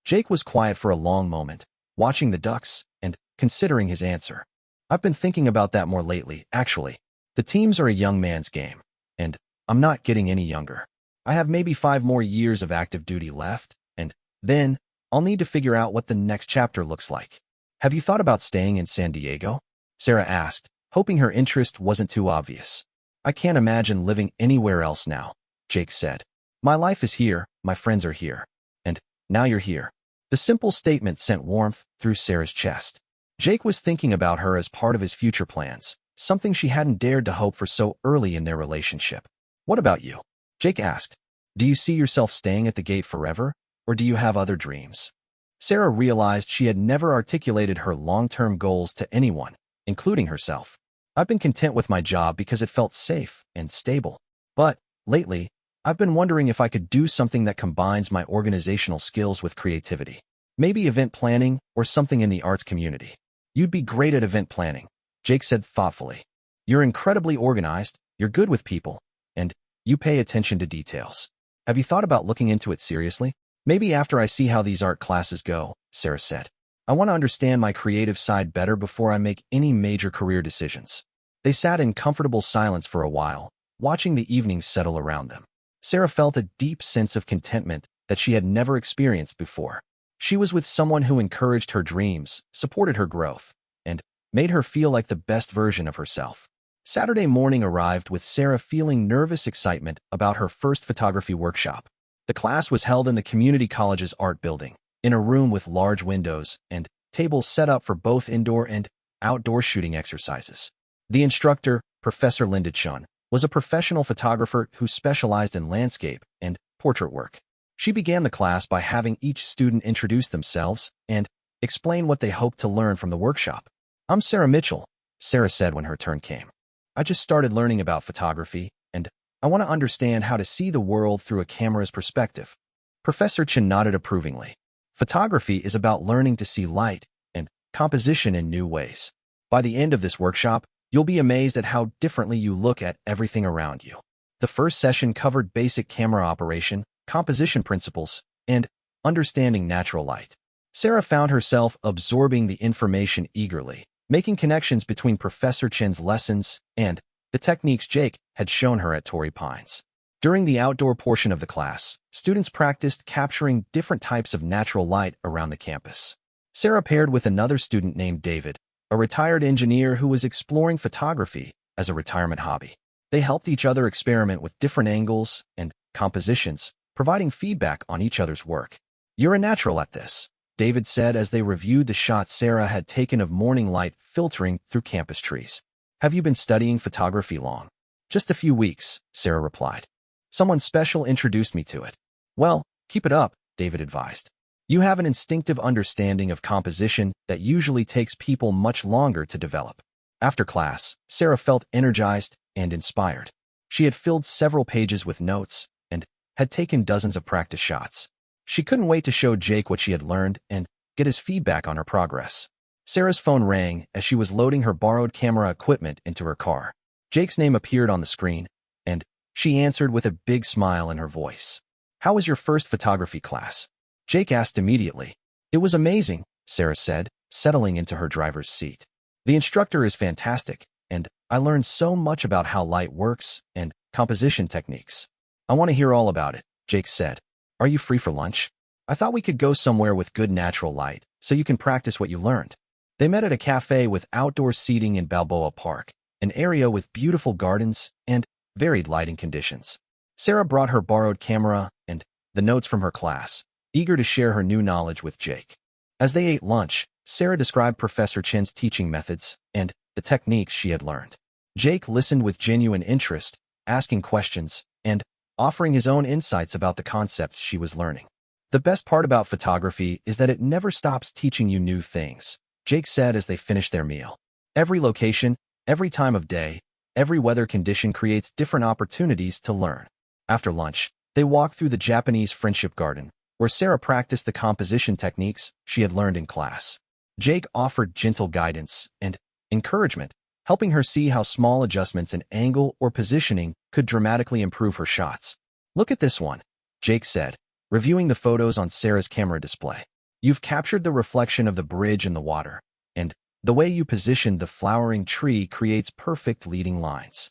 Jake was quiet for a long moment, watching the ducks and considering his answer. I've been thinking about that more lately, actually. The teams are a young man's game, and I'm not getting any younger. I have maybe 5 more years of active duty left, and then I'll need to figure out what the next chapter looks like. Have you thought about staying in San Diego? Sarah asked, hoping her interest wasn't too obvious. I can't imagine living anywhere else now, Jake said. My life is here, my friends are here, and now you're here. The simple statement sent warmth through Sarah's chest. Jake was thinking about her as part of his future plans, something she hadn't dared to hope for so early in their relationship. What about you? Jake asked. Do you see yourself staying at the gate forever, or do you have other dreams? Sarah realized she had never articulated her long-term goals to anyone, including herself. I've been content with my job because it felt safe and stable. But, lately, I've been wondering if I could do something that combines my organizational skills with creativity. Maybe event planning or something in the arts community. You'd be great at event planning, Jake said thoughtfully. You're incredibly organized, you're good with people, and you pay attention to details. Have you thought about looking into it seriously? Maybe after I see how these art classes go, Sarah said. I want to understand my creative side better before I make any major career decisions. They sat in comfortable silence for a while, watching the evenings settle around them. Sarah felt a deep sense of contentment that she had never experienced before. She was with someone who encouraged her dreams, supported her growth, and made her feel like the best version of herself. Saturday morning arrived with Sarah feeling nervous excitement about her first photography workshop. The class was held in the community college's art building, in a room with large windows and tables set up for both indoor and outdoor shooting exercises. The instructor, Professor Linda Chun, was a professional photographer who specialized in landscape and portrait work. She began the class by having each student introduce themselves and explain what they hoped to learn from the workshop. I'm Sarah Mitchell, Sarah said when her turn came. I just started learning about photography, and I want to understand how to see the world through a camera's perspective. Professor Chen nodded approvingly. Photography is about learning to see light and composition in new ways. By the end of this workshop, you'll be amazed at how differently you look at everything around you. The first session covered basic camera operation, composition principles, and understanding natural light. Sarah found herself absorbing the information eagerly, making connections between Professor Chen's lessons and the techniques Jake had shown her at Torrey Pines. During the outdoor portion of the class, students practiced capturing different types of natural light around the campus. Sarah paired with another student named David, a retired engineer who was exploring photography as a retirement hobby. They helped each other experiment with different angles and compositions, providing feedback on each other's work. You're a natural at this, David said as they reviewed the shots Sarah had taken of morning light filtering through campus trees. Have you been studying photography long? Just a few weeks, Sarah replied. Someone special introduced me to it. Well, keep it up, David advised. You have an instinctive understanding of composition that usually takes people much longer to develop. After class, Sarah felt energized and inspired. She had filled several pages with notes and had taken dozens of practice shots. She couldn't wait to show Jake what she had learned and get his feedback on her progress. Sarah's phone rang as she was loading her borrowed camera equipment into her car. Jake's name appeared on the screen, and she answered with a big smile in her voice. How was your first photography class? Jake asked immediately. It was amazing, Sarah said, settling into her driver's seat. The instructor is fantastic, and I learned so much about how light works and composition techniques. I want to hear all about it, Jake said. Are you free for lunch? I thought we could go somewhere with good natural light so you can practice what you learned. They met at a cafe with outdoor seating in Balboa Park, an area with beautiful gardens and varied lighting conditions. Sarah brought her borrowed camera and the notes from her class, eager to share her new knowledge with Jake. As they ate lunch, Sarah described Professor Chen's teaching methods and the techniques she had learned. Jake listened with genuine interest, asking questions and offering his own insights about the concepts she was learning. The best part about photography is that it never stops teaching you new things, Jake said as they finished their meal. Every location, every time of day, every weather condition creates different opportunities to learn. After lunch, they walked through the Japanese Friendship Garden, where Sarah practiced the composition techniques she had learned in class. Jake offered gentle guidance and encouragement, helping her see how small adjustments in angle or positioning could dramatically improve her shots. Look at this one, Jake said, reviewing the photos on Sarah's camera display. You've captured the reflection of the bridge in the water, and the way you positioned the flowering tree creates perfect leading lines.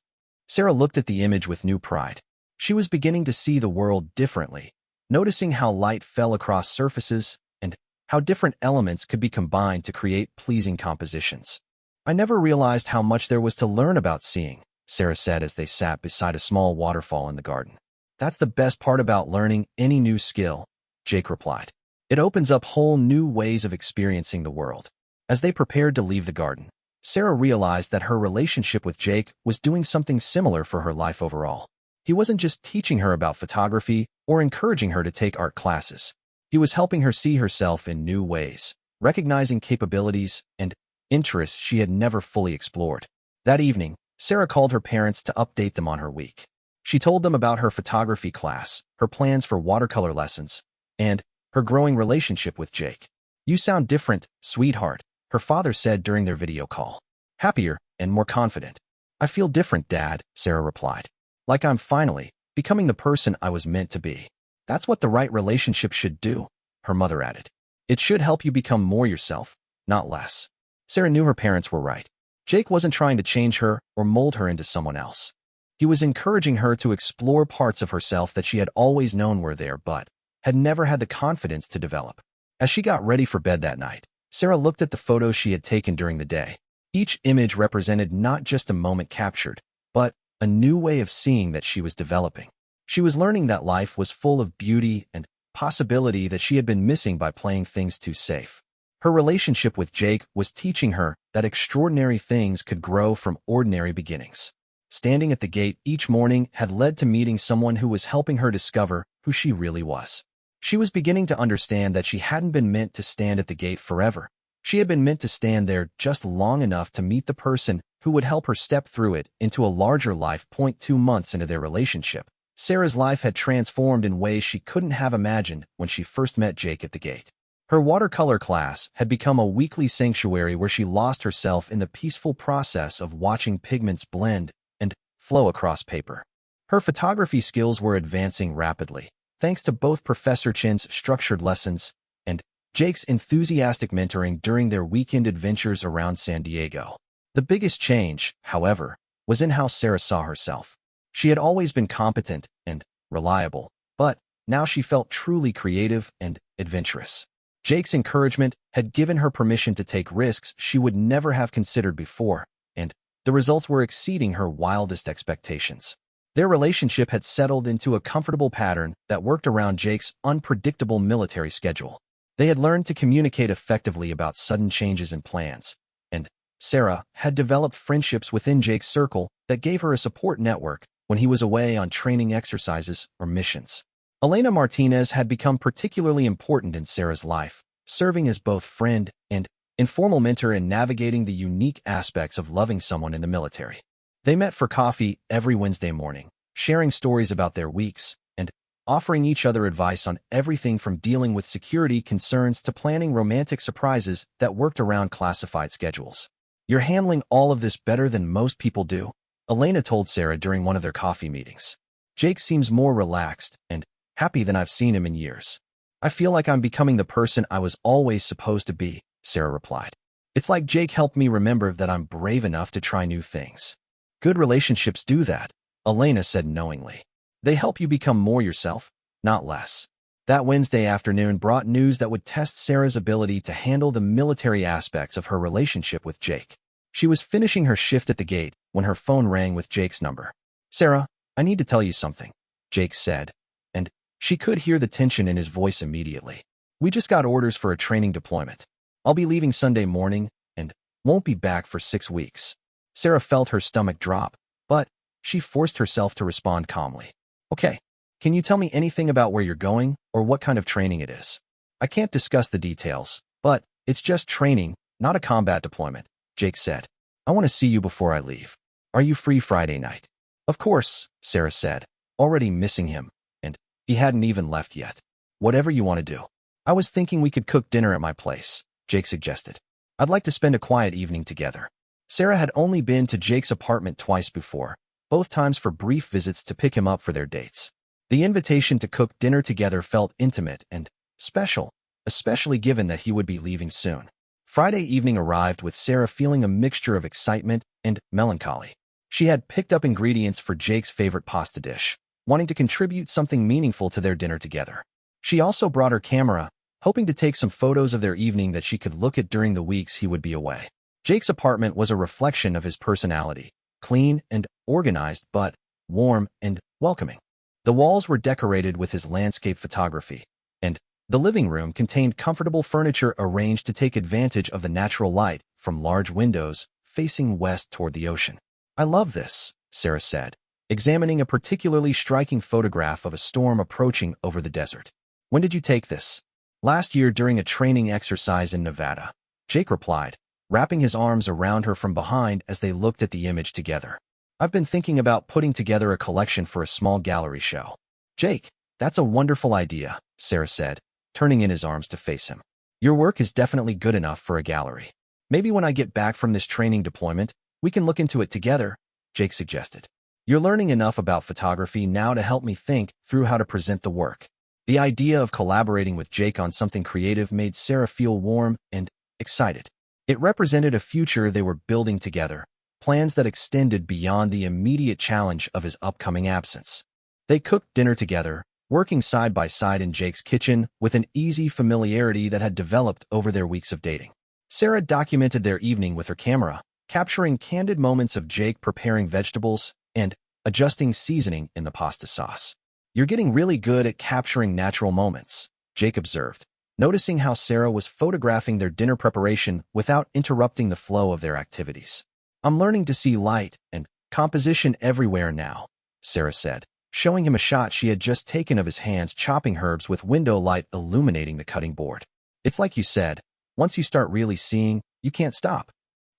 Sarah looked at the image with new pride. She was beginning to see the world differently, noticing how light fell across surfaces and how different elements could be combined to create pleasing compositions. I never realized how much there was to learn about seeing, Sarah said as they sat beside a small waterfall in the garden. That's the best part about learning any new skill, Jake replied. It opens up whole new ways of experiencing the world. As they prepared to leave the garden, Sarah realized that her relationship with Jake was doing something similar for her life overall. He wasn't just teaching her about photography or encouraging her to take art classes. He was helping her see herself in new ways, recognizing capabilities and interests she had never fully explored. That evening, Sarah called her parents to update them on her week. She told them about her photography class, her plans for watercolor lessons, and her growing relationship with Jake. You sound different, sweetheart, her father said during their video call. Happier and more confident. I feel different, Dad, Sarah replied. Like I'm finally becoming the person I was meant to be. That's what the right relationship should do, her mother added. It should help you become more yourself, not less. Sarah knew her parents were right. Jake wasn't trying to change her or mold her into someone else. He was encouraging her to explore parts of herself that she had always known were there but had never had the confidence to develop. As she got ready for bed that night, Sarah looked at the photos she had taken during the day. Each image represented not just a moment captured, but a new way of seeing that she was developing. She was learning that life was full of beauty and possibility that she had been missing by playing things too safe. Her relationship with Jake was teaching her that extraordinary things could grow from ordinary beginnings. Standing at the gate each morning had led to meeting someone who was helping her discover who she really was. She was beginning to understand that she hadn't been meant to stand at the gate forever. She had been meant to stand there just long enough to meet the person who would help her step through it into a larger life. 2 months into their relationship, Sarah's life had transformed in ways she couldn't have imagined when she first met Jake at the gate. Her watercolor class had become a weekly sanctuary where she lost herself in the peaceful process of watching pigments blend and flow across paper. Her photography skills were advancing rapidly, thanks to both Professor Chen's structured lessons and Jake's enthusiastic mentoring during their weekend adventures around San Diego. The biggest change, however, was in how Sarah saw herself. She had always been competent and reliable, but now she felt truly creative and adventurous. Jake's encouragement had given her permission to take risks she would never have considered before, and the results were exceeding her wildest expectations. Their relationship had settled into a comfortable pattern that worked around Jake's unpredictable military schedule. They had learned to communicate effectively about sudden changes in plans, and Sarah had developed friendships within Jake's circle that gave her a support network when he was away on training exercises or missions. Elena Martinez had become particularly important in Sarah's life, serving as both friend and informal mentor in navigating the unique aspects of loving someone in the military. They met for coffee every Wednesday morning, sharing stories about their weeks and offering each other advice on everything from dealing with security concerns to planning romantic surprises that worked around classified schedules. You're handling all of this better than most people do, Elena told Sarah during one of their coffee meetings. Jake seems more relaxed and happy than I've seen him in years. I feel like I'm becoming the person I was always supposed to be, Sarah replied. It's like Jake helped me remember that I'm brave enough to try new things. Good relationships do that, Elena said knowingly. They help you become more yourself, not less. That Wednesday afternoon brought news that would test Sarah's ability to handle the military aspects of her relationship with Jake. She was finishing her shift at the gate when her phone rang with Jake's number. "Sarah, I need to tell you something," Jake said, and she could hear the tension in his voice immediately. "We just got orders for a training deployment. I'll be leaving Sunday morning and won't be back for 6 weeks." Sarah felt her stomach drop, but she forced herself to respond calmly. "Okay, can you tell me anything about where you're going or what kind of training it is?" "I can't discuss the details, but it's just training, not a combat deployment," Jake said. "I want to see you before I leave. Are you free Friday night?" "Of course," Sarah said, already missing him, and he hadn't even left yet. "Whatever you want to do." "I was thinking we could cook dinner at my place," Jake suggested. "I'd like to spend a quiet evening together." Sarah had only been to Jake's apartment twice before, both times for brief visits to pick him up for their dates. The invitation to cook dinner together felt intimate and special, especially given that he would be leaving soon. Friday evening arrived with Sarah feeling a mixture of excitement and melancholy. She had picked up ingredients for Jake's favorite pasta dish, wanting to contribute something meaningful to their dinner together. She also brought her camera, hoping to take some photos of their evening that she could look at during the weeks he would be away. Jake's apartment was a reflection of his personality, clean and organized but warm and welcoming. The walls were decorated with his landscape photography, and the living room contained comfortable furniture arranged to take advantage of the natural light from large windows facing west toward the ocean. "I love this," Sarah said, examining a particularly striking photograph of a storm approaching over the desert. "When did you take this?" "Last year during a training exercise in Nevada," Jake replied, wrapping his arms around her from behind as they looked at the image together. "I've been thinking about putting together a collection for a small gallery show." "Jake, that's a wonderful idea," Sarah said, turning in his arms to face him. "Your work is definitely good enough for a gallery. Maybe when I get back from this training deployment, we can look into it together," Jake suggested. "You're learning enough about photography now to help me think through how to present the work." The idea of collaborating with Jake on something creative made Sarah feel warm and excited. It represented a future they were building together, plans that extended beyond the immediate challenge of his upcoming absence. They cooked dinner together, working side by side in Jake's kitchen with an easy familiarity that had developed over their weeks of dating. Sarah documented their evening with her camera, capturing candid moments of Jake preparing vegetables and adjusting seasoning in the pasta sauce. "You're getting really good at capturing natural moments," Jake observed, noticing how Sarah was photographing their dinner preparation without interrupting the flow of their activities. "I'm learning to see light and composition everywhere now," Sarah said, showing him a shot she had just taken of his hands chopping herbs with window light illuminating the cutting board. "It's like you said, once you start really seeing, you can't stop."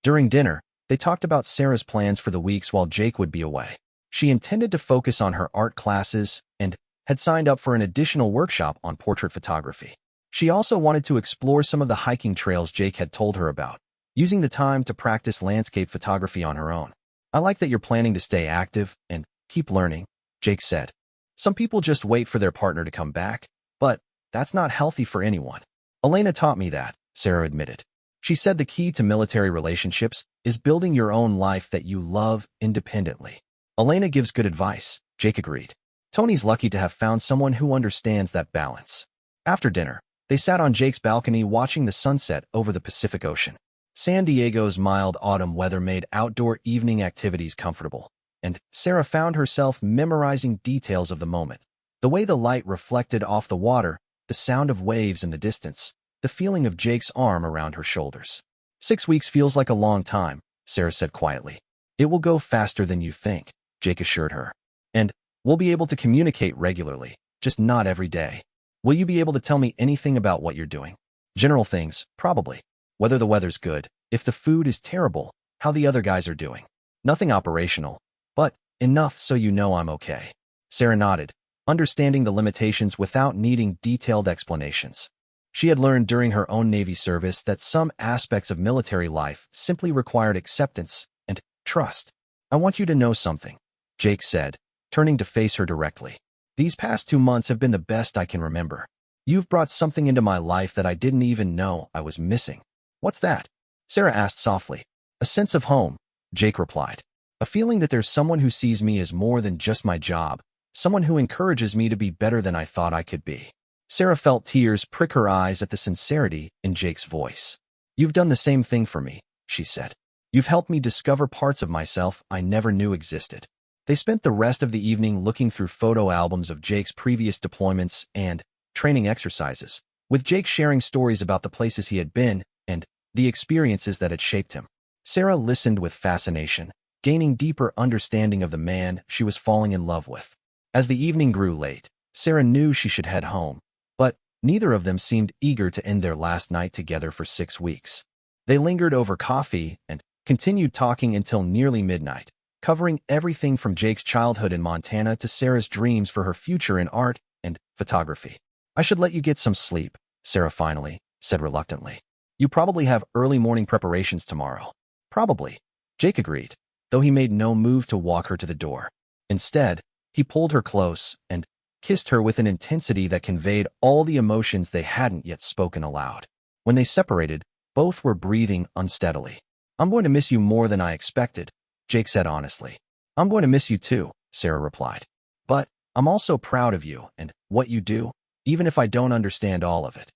During dinner, they talked about Sarah's plans for the weeks while Jake would be away. She intended to focus on her art classes and had signed up for an additional workshop on portrait photography. She also wanted to explore some of the hiking trails Jake had told her about, using the time to practice landscape photography on her own. "I like that you're planning to stay active and keep learning," Jake said. "Some people just wait for their partner to come back, but that's not healthy for anyone." "Elena taught me that," Sarah admitted. "She said the key to military relationships is building your own life that you love independently." "Elena gives good advice," Jake agreed. Tony's lucky to have found someone who understands that balance. After dinner, they sat on Jake's balcony watching the sunset over the Pacific Ocean. San Diego's mild autumn weather made outdoor evening activities comfortable, and Sarah found herself memorizing details of the moment. The way the light reflected off the water, the sound of waves in the distance, the feeling of Jake's arm around her shoulders. 6 weeks feels like a long time," Sarah said quietly. "It will go faster than you think," Jake assured her. "And we'll be able to communicate regularly, just not every day. Will you be able to tell me anything about what you're doing?" "General things, probably. Whether the weather's good, if the food is terrible, how the other guys are doing. Nothing operational, but enough so you know I'm okay." Sarah nodded, understanding the limitations without needing detailed explanations. She had learned during her own Navy service that some aspects of military life simply required acceptance and trust. "I want you to know something," Jake said, turning to face her directly. "These past 2 months have been the best I can remember. You've brought something into my life that I didn't even know I was missing." "What's that?" Sarah asked softly. A sense of home, Jake replied. A feeling that there's someone who sees me as more than just my job, someone who encourages me to be better than I thought I could be. Sarah felt tears prick her eyes at the sincerity in Jake's voice. You've done the same thing for me, she said. You've helped me discover parts of myself I never knew existed. They spent the rest of the evening looking through photo albums of Jake's previous deployments and training exercises, with Jake sharing stories about the places he had been and the experiences that had shaped him. Sarah listened with fascination, gaining deeper understanding of the man she was falling in love with. As the evening grew late, Sarah knew she should head home, but neither of them seemed eager to end their last night together for 6 weeks. They lingered over coffee and continued talking until nearly midnight, covering everything from Jake's childhood in Montana to Sarah's dreams for her future in art and photography. I should let you get some sleep, Sarah finally said reluctantly. You probably have early morning preparations tomorrow. Probably, Jake agreed, though he made no move to walk her to the door. Instead, he pulled her close and kissed her with an intensity that conveyed all the emotions they hadn't yet spoken aloud. When they separated, both were breathing unsteadily. I'm going to miss you more than I expected, Jake said honestly. I'm going to miss you too, Sarah replied. But I'm also proud of you and what you do, even if I don't understand all of it.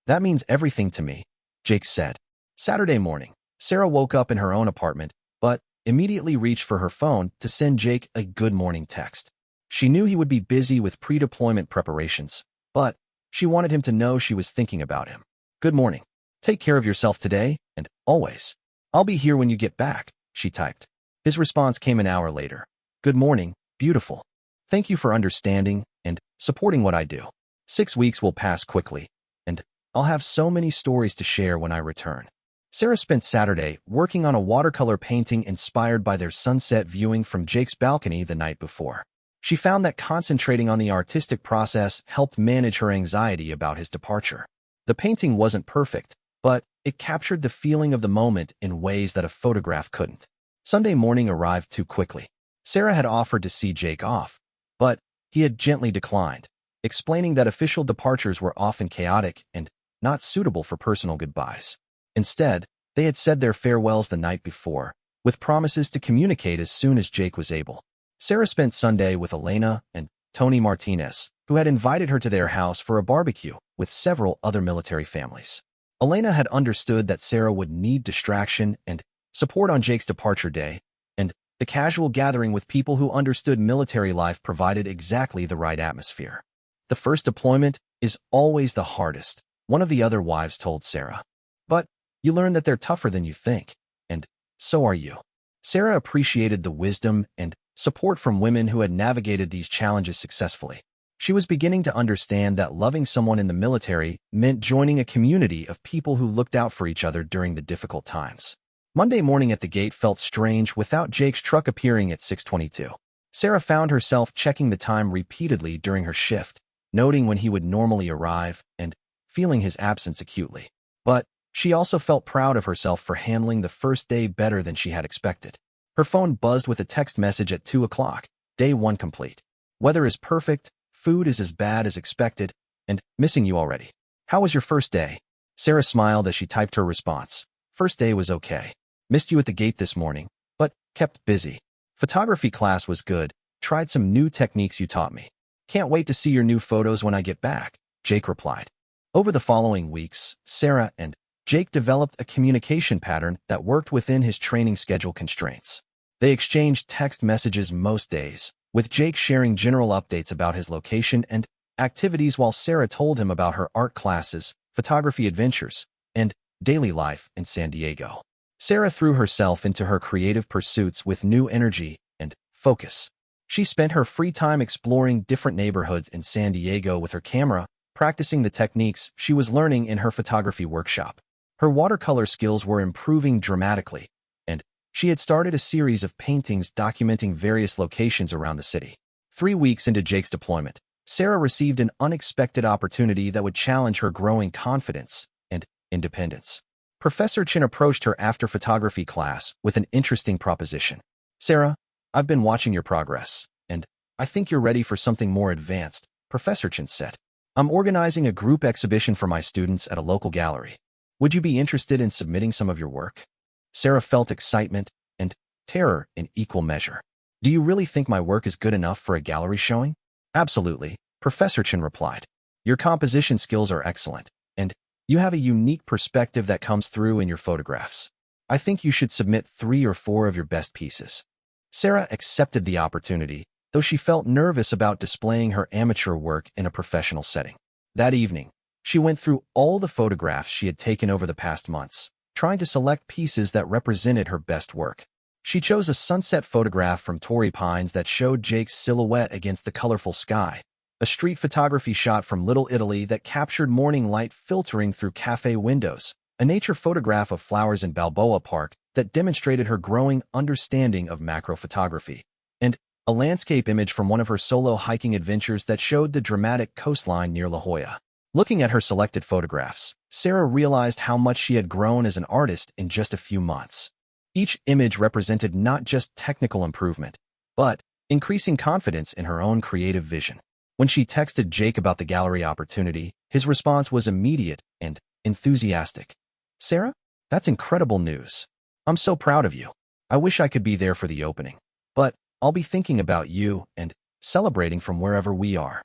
That means everything to me, Jake said. Saturday morning, Sarah woke up in her own apartment, but immediately reached for her phone to send Jake a good morning text. She knew he would be busy with pre-deployment preparations, but she wanted him to know she was thinking about him. Good morning. Take care of yourself today, and always. I'll be here when you get back, she typed. His response came an hour later. Good morning, beautiful. Thank you for understanding and supporting what I do. 6 weeks will pass quickly, and I'll have so many stories to share when I return. Sarah spent Saturday working on a watercolor painting inspired by their sunset viewing from Jake's balcony the night before. She found that concentrating on the artistic process helped manage her anxiety about his departure. The painting wasn't perfect, but it captured the feeling of the moment in ways that a photograph couldn't. Sunday morning arrived too quickly. Sarah had offered to see Jake off, but he had gently declined, explaining that official departures were often chaotic and not suitable for personal goodbyes. Instead, they had said their farewells the night before, with promises to communicate as soon as Jake was able. Sarah spent Sunday with Elena and Tony Martinez, who had invited her to their house for a barbecue with several other military families. Elena had understood that Sarah would need distraction and support on Jake's departure day, and the casual gathering with people who understood military life provided exactly the right atmosphere. The first deployment is always the hardest, one of the other wives told Sarah. But you learn that they're tougher than you think, and so are you. Sarah appreciated the wisdom and support from women who had navigated these challenges successfully. She was beginning to understand that loving someone in the military meant joining a community of people who looked out for each other during the difficult times. Monday morning at the gate felt strange without Jake's truck appearing at 6:22. Sarah found herself checking the time repeatedly during her shift, noting when he would normally arrive and feeling his absence acutely. But she also felt proud of herself for handling the first day better than she had expected. Her phone buzzed with a text message at 2 o'clock, day 1 complete. Weather is perfect, food is as bad as expected, and missing you already. How was your first day? Sarah smiled as she typed her response. First day was okay. Missed you at the gate this morning, but kept busy. Photography class was good, tried some new techniques you taught me. Can't wait to see your new photos when I get back, Jake replied. Over the following weeks, Sarah and Jake developed a communication pattern that worked within his training schedule constraints. They exchanged text messages most days, with Jake sharing general updates about his location and activities while Sarah told him about her art classes, photography adventures, and daily life in San Diego. Sarah threw herself into her creative pursuits with new energy and focus. She spent her free time exploring different neighborhoods in San Diego with her camera, practicing the techniques she was learning in her photography workshop. Her watercolor skills were improving dramatically, and she had started a series of paintings documenting various locations around the city. 3 weeks into Jake's deployment, Sarah received an unexpected opportunity that would challenge her growing confidence and independence. Professor Chin approached her after photography class with an interesting proposition. Sarah, I've been watching your progress, and I think you're ready for something more advanced, Professor Chin said. I'm organizing a group exhibition for my students at a local gallery. Would you be interested in submitting some of your work? Sarah felt excitement and terror in equal measure. Do you really think my work is good enough for a gallery showing? Absolutely, Professor Chen replied. Your composition skills are excellent, and you have a unique perspective that comes through in your photographs. I think you should submit 3 or 4 of your best pieces. Sarah accepted the opportunity, though she felt nervous about displaying her amateur work in a professional setting. That evening, she went through all the photographs she had taken over the past months, trying to select pieces that represented her best work. She chose a sunset photograph from Torrey Pines that showed Jake's silhouette against the colorful sky, a street photography shot from Little Italy that captured morning light filtering through cafe windows, a nature photograph of flowers in Balboa Park that demonstrated her growing understanding of macro photography, and a landscape image from one of her solo hiking adventures that showed the dramatic coastline near La Jolla. Looking at her selected photographs, Sarah realized how much she had grown as an artist in just a few months. Each image represented not just technical improvement, but increasing confidence in her own creative vision. When she texted Jake about the gallery opportunity, his response was immediate and enthusiastic. Sarah, that's incredible news. I'm so proud of you. I wish I could be there for the opening, but I'll be thinking about you and celebrating from wherever we are.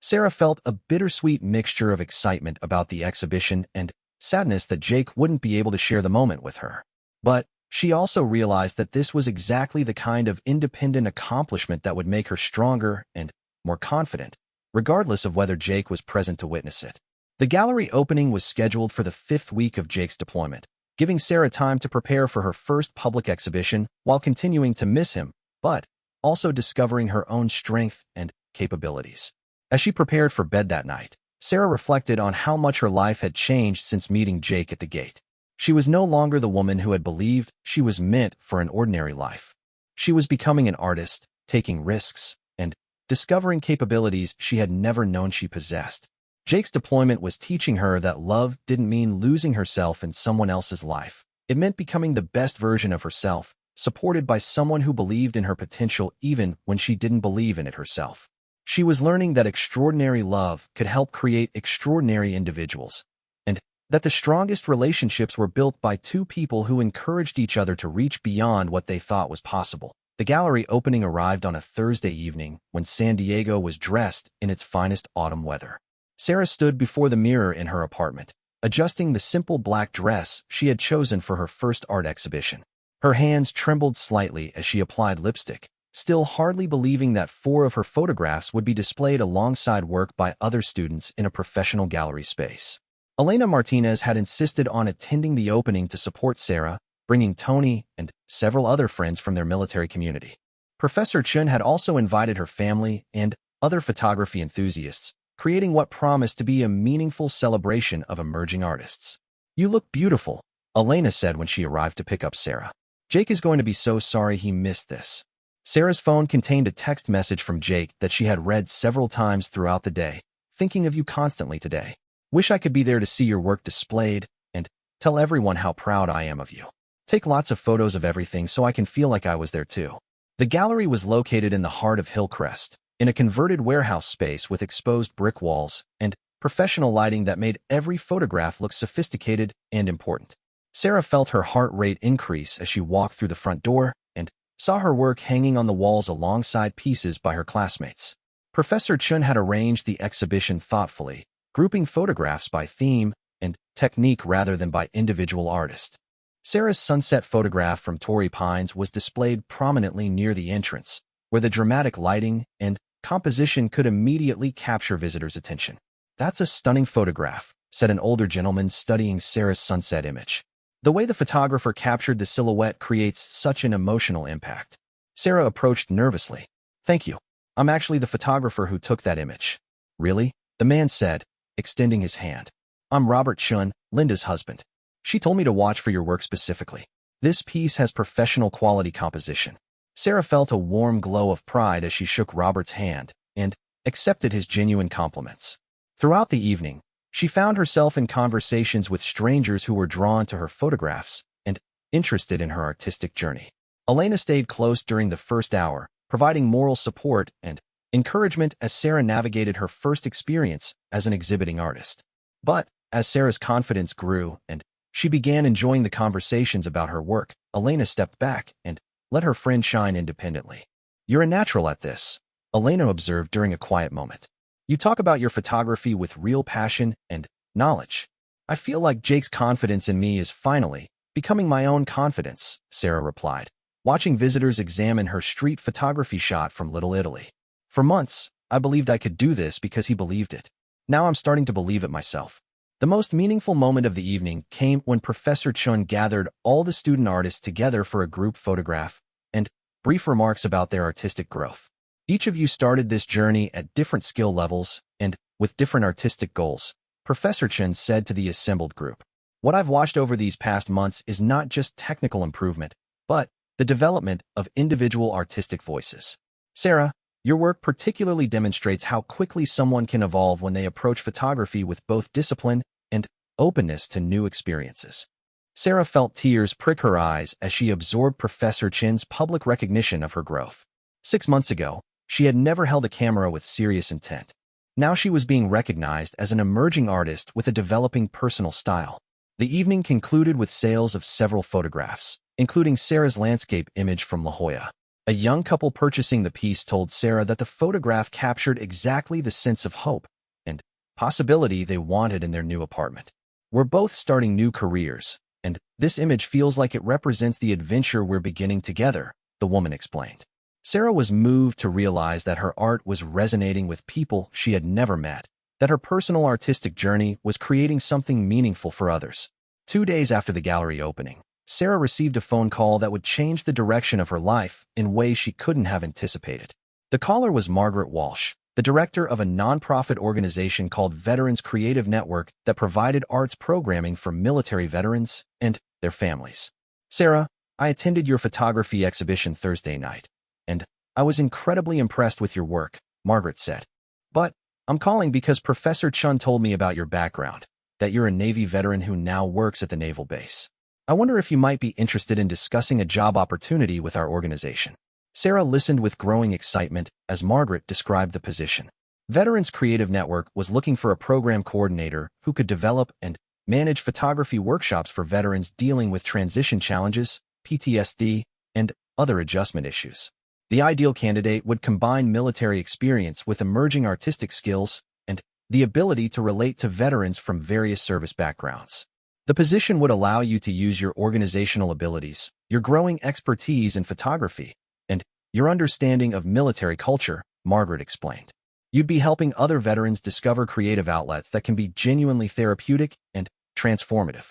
Sarah felt a bittersweet mixture of excitement about the exhibition and sadness that Jake wouldn't be able to share the moment with her. But she also realized that this was exactly the kind of independent accomplishment that would make her stronger and more confident, regardless of whether Jake was present to witness it. The gallery opening was scheduled for the 5th week of Jake's deployment, giving Sarah time to prepare for her first public exhibition while continuing to miss him, but also discovering her own strength and capabilities. As she prepared for bed that night, Sarah reflected on how much her life had changed since meeting Jake at the gate. She was no longer the woman who had believed she was meant for an ordinary life. She was becoming an artist, taking risks, and discovering capabilities she had never known she possessed. Jake's deployment was teaching her that love didn't mean losing herself in someone else's life. It meant becoming the best version of herself, supported by someone who believed in her potential even when she didn't believe in it herself. She was learning that extraordinary love could help create extraordinary individuals, and that the strongest relationships were built by 2 people who encouraged each other to reach beyond what they thought was possible. The gallery opening arrived on a Thursday evening when San Diego was dressed in its finest autumn weather. Sarah stood before the mirror in her apartment, adjusting the simple black dress she had chosen for her first art exhibition. Her hands trembled slightly as she applied lipstick, still hardly believing that 4 of her photographs would be displayed alongside work by other students in a professional gallery space. Elena Martinez had insisted on attending the opening to support Sarah, bringing Tony and several other friends from their military community. Professor Chun had also invited her family and other photography enthusiasts, creating what promised to be a meaningful celebration of emerging artists. You look beautiful, Elena said when she arrived to pick up Sarah. Jake is going to be so sorry he missed this. Sarah's phone contained a text message from Jake that she had read several times throughout the day. Thinking of you constantly today. Wish I could be there to see your work displayed and tell everyone how proud I am of you. Take lots of photos of everything so I can feel like I was there too. The gallery was located in the heart of Hillcrest, in a converted warehouse space with exposed brick walls and professional lighting that made every photograph look sophisticated and important. Sarah felt her heart rate increase as she walked through the front door and saw her work hanging on the walls alongside pieces by her classmates. Professor Chun had arranged the exhibition thoughtfully, grouping photographs by theme and technique rather than by individual artist. Sarah's sunset photograph from Torrey Pines was displayed prominently near the entrance, where the dramatic lighting and composition could immediately capture visitors' attention. That's a stunning photograph, said an older gentleman studying Sarah's sunset image. The way the photographer captured the silhouette creates such an emotional impact. Sarah approached nervously. Thank you. I'm actually the photographer who took that image. Really? The man said, extending his hand. I'm Robert Chun, Linda's husband. She told me to watch for your work specifically. This piece has professional quality composition. Sarah felt a warm glow of pride as she shook Robert's hand and accepted his genuine compliments. Throughout the evening, she found herself in conversations with strangers who were drawn to her photographs and interested in her artistic journey. Elena stayed close during the first hour, providing moral support and encouragement as Sarah navigated her first experience as an exhibiting artist. But as Sarah's confidence grew and she began enjoying the conversations about her work. Elena stepped back and let her friend shine independently. "You're a natural at this," Elena observed during a quiet moment. "You talk about your photography with real passion and knowledge." "I feel like Jake's confidence in me is finally becoming my own confidence," Sarah replied, watching visitors examine her street photography shot from Little Italy. "For months, I believed I could do this because he believed it. Now I'm starting to believe it myself." The most meaningful moment of the evening came when Professor Chun gathered all the student artists together for a group photograph and brief remarks about their artistic growth. "Each of you started this journey at different skill levels and with different artistic goals," Professor Chun said to the assembled group. "What I've watched over these past months is not just technical improvement, but the development of individual artistic voices. Sarah, your work particularly demonstrates how quickly someone can evolve when they approach photography with both discipline and openness to new experiences." Sarah felt tears prick her eyes as she absorbed Professor Chin's public recognition of her growth. 6 months ago, she had never held a camera with serious intent. Now she was being recognized as an emerging artist with a developing personal style. The evening concluded with sales of several photographs, including Sarah's landscape image from La Jolla. A young couple purchasing the piece told Sarah that the photograph captured exactly the sense of hope and possibility they wanted in their new apartment. "We're both starting new careers, and this image feels like it represents the adventure we're beginning together," the woman explained. Sarah was moved to realize that her art was resonating with people she had never met, that her personal artistic journey was creating something meaningful for others. 2 days after the gallery opening, Sarah received a phone call that would change the direction of her life in ways she couldn't have anticipated. The caller was Margaret Walsh, the director of a nonprofit organization called Veterans Creative Network that provided arts programming for military veterans and their families. "Sarah, I attended your photography exhibition Thursday night, and I was incredibly impressed with your work," Margaret said. "But I'm calling because Professor Chun told me about your background, that you're a Navy veteran who now works at the naval base. I wonder if you might be interested in discussing a job opportunity with our organization." Sarah listened with growing excitement as Margaret described the position. Veterans Creative Network was looking for a program coordinator who could develop and manage photography workshops for veterans dealing with transition challenges, PTSD, and other adjustment issues. The ideal candidate would combine military experience with emerging artistic skills and the ability to relate to veterans from various service backgrounds. The position would allow you to use your organizational abilities, your growing expertise in photography, and your understanding of military culture, Margaret explained. You'd be helping other veterans discover creative outlets that can be genuinely therapeutic and transformative.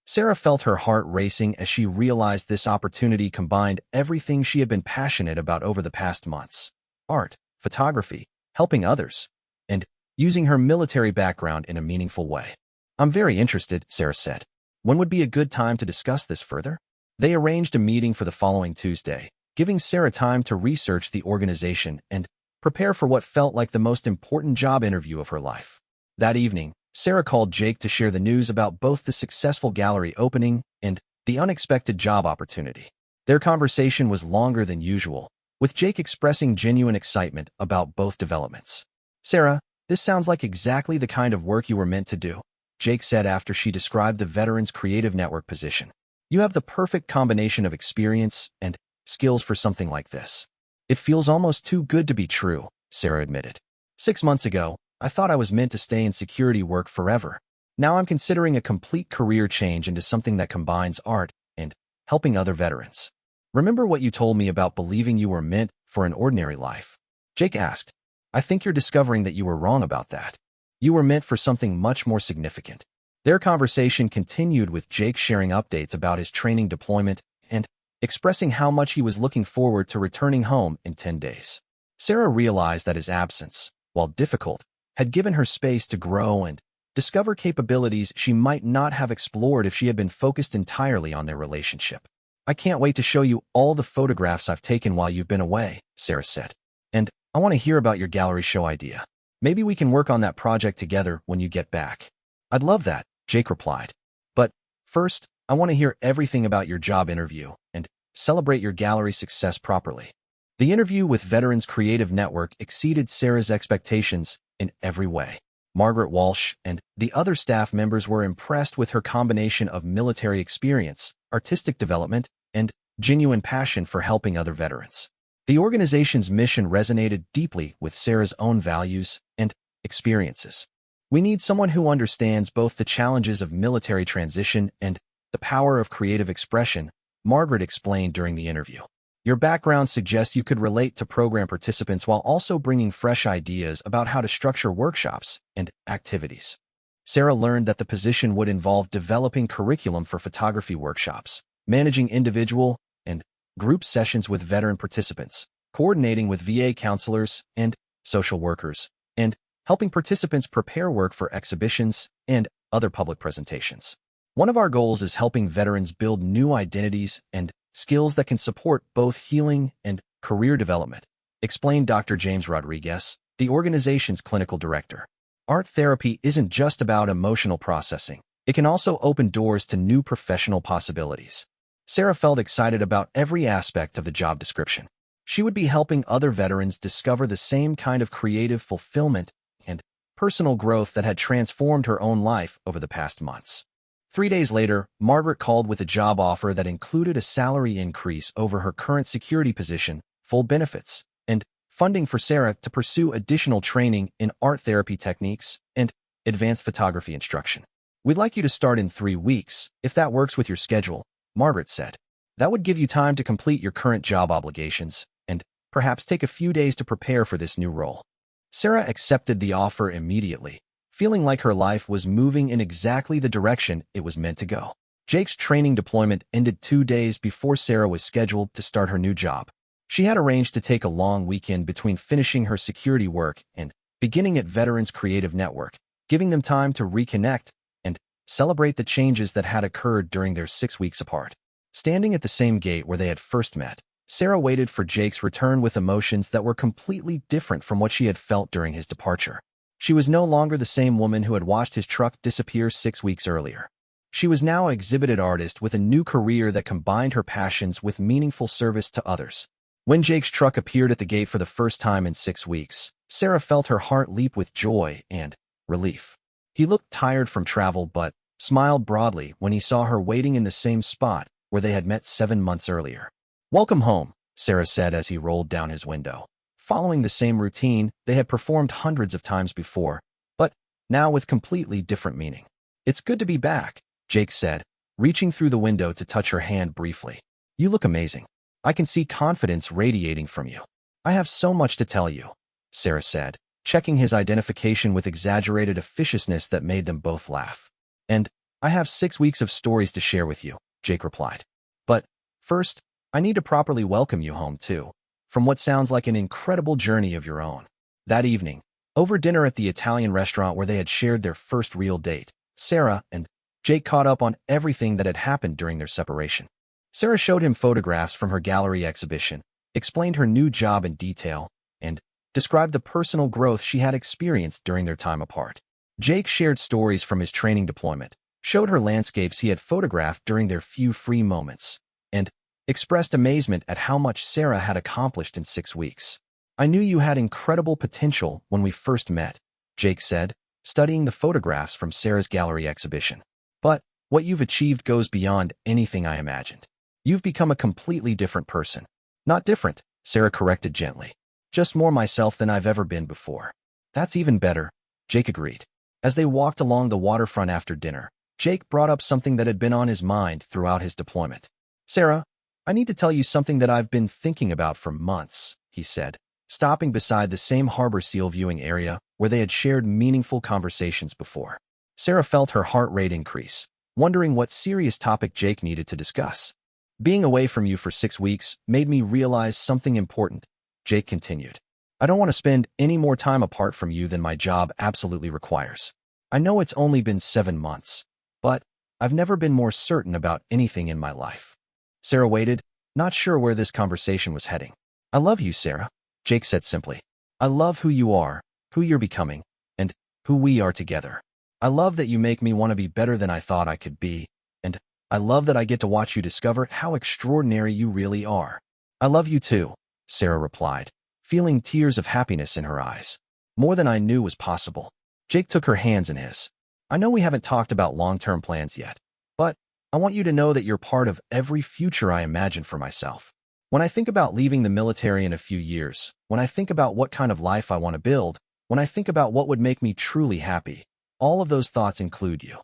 Sarah felt her heart racing as she realized this opportunity combined everything she had been passionate about over the past months: art, photography, helping others, and using her military background in a meaningful way. "I'm very interested," Sarah said. "When would be a good time to discuss this further?" They arranged a meeting for the following Tuesday, giving Sarah time to research the organization and prepare for what felt like the most important job interview of her life. That evening, Sarah called Jake to share the news about both the successful gallery opening and the unexpected job opportunity. Their conversation was longer than usual, with Jake expressing genuine excitement about both developments. "Sarah, this sounds like exactly the kind of work you were meant to do," Jake said after she described the Veterans Creative Network position. "You have the perfect combination of experience and skills for something like this." "It feels almost too good to be true," Sarah admitted. 6 months ago, I thought I was meant to stay in security work forever. Now I'm considering a complete career change into something that combines art and helping other veterans." "Remember what you told me about believing you were meant for an ordinary life?" Jake asked. "I think you're discovering that you were wrong about that. You were meant for something much more significant." Their conversation continued with Jake sharing updates about his training deployment and expressing how much he was looking forward to returning home in 10 days. Sarah realized that his absence, while difficult, had given her space to grow and discover capabilities she might not have explored if she had been focused entirely on their relationship. "I can't wait to show you all the photographs I've taken while you've been away," Sarah said. "And I want to hear about your gallery show idea. Maybe we can work on that project together when you get back." "I'd love that," Jake replied. "But first, I want to hear everything about your job interview and celebrate your gallery success properly." The interview with Veterans Creative Network exceeded Sarah's expectations in every way. Margaret Walsh and the other staff members were impressed with her combination of military experience, artistic development, and genuine passion for helping other veterans. The organization's mission resonated deeply with Sarah's own values and experiences. We need someone who understands both the challenges of military transition and the power of creative expression, Margaret explained during the interview. Your background suggests you could relate to program participants while also bringing fresh ideas about how to structure workshops and activities. Sarah learned that the position would involve developing curriculum for photography workshops, managing individual and group sessions with veteran participants, coordinating with VA counselors and social workers, and helping participants prepare work for exhibitions and other public presentations. One of our goals is helping veterans build new identities and skills that can support both healing and career development, explained Dr. James Rodriguez, the organization's clinical director. Art therapy isn't just about emotional processing. It can also open doors to new professional possibilities. Sarah felt excited about every aspect of the job description. She would be helping other veterans discover the same kind of creative fulfillment and personal growth that had transformed her own life over the past months. 3 days later, Margaret called with a job offer that included a salary increase over her current security position, full benefits, and funding for Sarah to pursue additional training in art therapy techniques and advanced photography instruction. We'd like you to start in 3 weeks, if that works with your schedule, Margaret said. That would give you time to complete your current job obligations and perhaps take a few days to prepare for this new role. Sarah accepted the offer immediately, feeling like her life was moving in exactly the direction it was meant to go. Jake's training deployment ended 2 days before Sarah was scheduled to start her new job. She had arranged to take a long weekend between finishing her security work and beginning at Veterans Creative Network, giving them time to reconnect and celebrate the changes that had occurred during their 6 weeks apart. Standing at the same gate where they had first met, Sarah waited for Jake's return with emotions that were completely different from what she had felt during his departure. She was no longer the same woman who had watched his truck disappear 6 weeks earlier. She was now an exhibited artist with a new career that combined her passions with meaningful service to others. When Jake's truck appeared at the gate for the first time in 6 weeks, Sarah felt her heart leap with joy and relief. He looked tired from travel but smiled broadly when he saw her waiting in the same spot where they had met 7 months earlier. "Welcome home," Sarah said as he rolled down his window. Following the same routine they had performed hundreds of times before, but now with completely different meaning. "It's good to be back," Jake said, reaching through the window to touch her hand briefly. "You look amazing. I can see confidence radiating from you." "I have so much to tell you," Sarah said, checking his identification with exaggerated officiousness that made them both laugh. "And I have 6 weeks of stories to share with you," Jake replied. "But first, I need to properly welcome you home, too, from what sounds like an incredible journey of your own." That evening, over dinner at the Italian restaurant where they had shared their first real date, Sarah and Jake caught up on everything that had happened during their separation. Sarah showed him photographs from her gallery exhibition, explained her new job in detail, and described the personal growth she had experienced during their time apart. Jake shared stories from his training deployment, showed her landscapes he had photographed during their few free moments, and expressed amazement at how much Sarah had accomplished in 6 weeks. "I knew you had incredible potential when we first met," Jake said, studying the photographs from Sarah's gallery exhibition. "But what you've achieved goes beyond anything I imagined. You've become a completely different person." "Not different," Sarah corrected gently. "Just more myself than I've ever been before." "That's even better," Jake agreed. As they walked along the waterfront after dinner, Jake brought up something that had been on his mind throughout his deployment. "Sarah, I need to tell you something that I've been thinking about for months," he said, stopping beside the same harbor seal viewing area where they had shared meaningful conversations before. Sarah felt her heart rate increase, wondering what serious topic Jake needed to discuss. "Being away from you for 6 weeks made me realize something important," Jake continued. "I don't want to spend any more time apart from you than my job absolutely requires. I know it's only been 7 months, but I've never been more certain about anything in my life." Sarah waited, not sure where this conversation was heading. "I love you, Sarah," Jake said simply. "I love who you are, who you're becoming, and who we are together. I love that you make me want to be better than I thought I could be, and I love that I get to watch you discover how extraordinary you really are." "I love you too," Sarah replied, feeling tears of happiness in her eyes. "More than I knew was possible." Jake took her hands in his. I know we haven't talked about long-term plans yet, but I want you to know that you're part of every future I imagine for myself. When I think about leaving the military in a few years, when I think about what kind of life I want to build, when I think about what would make me truly happy, all of those thoughts include you.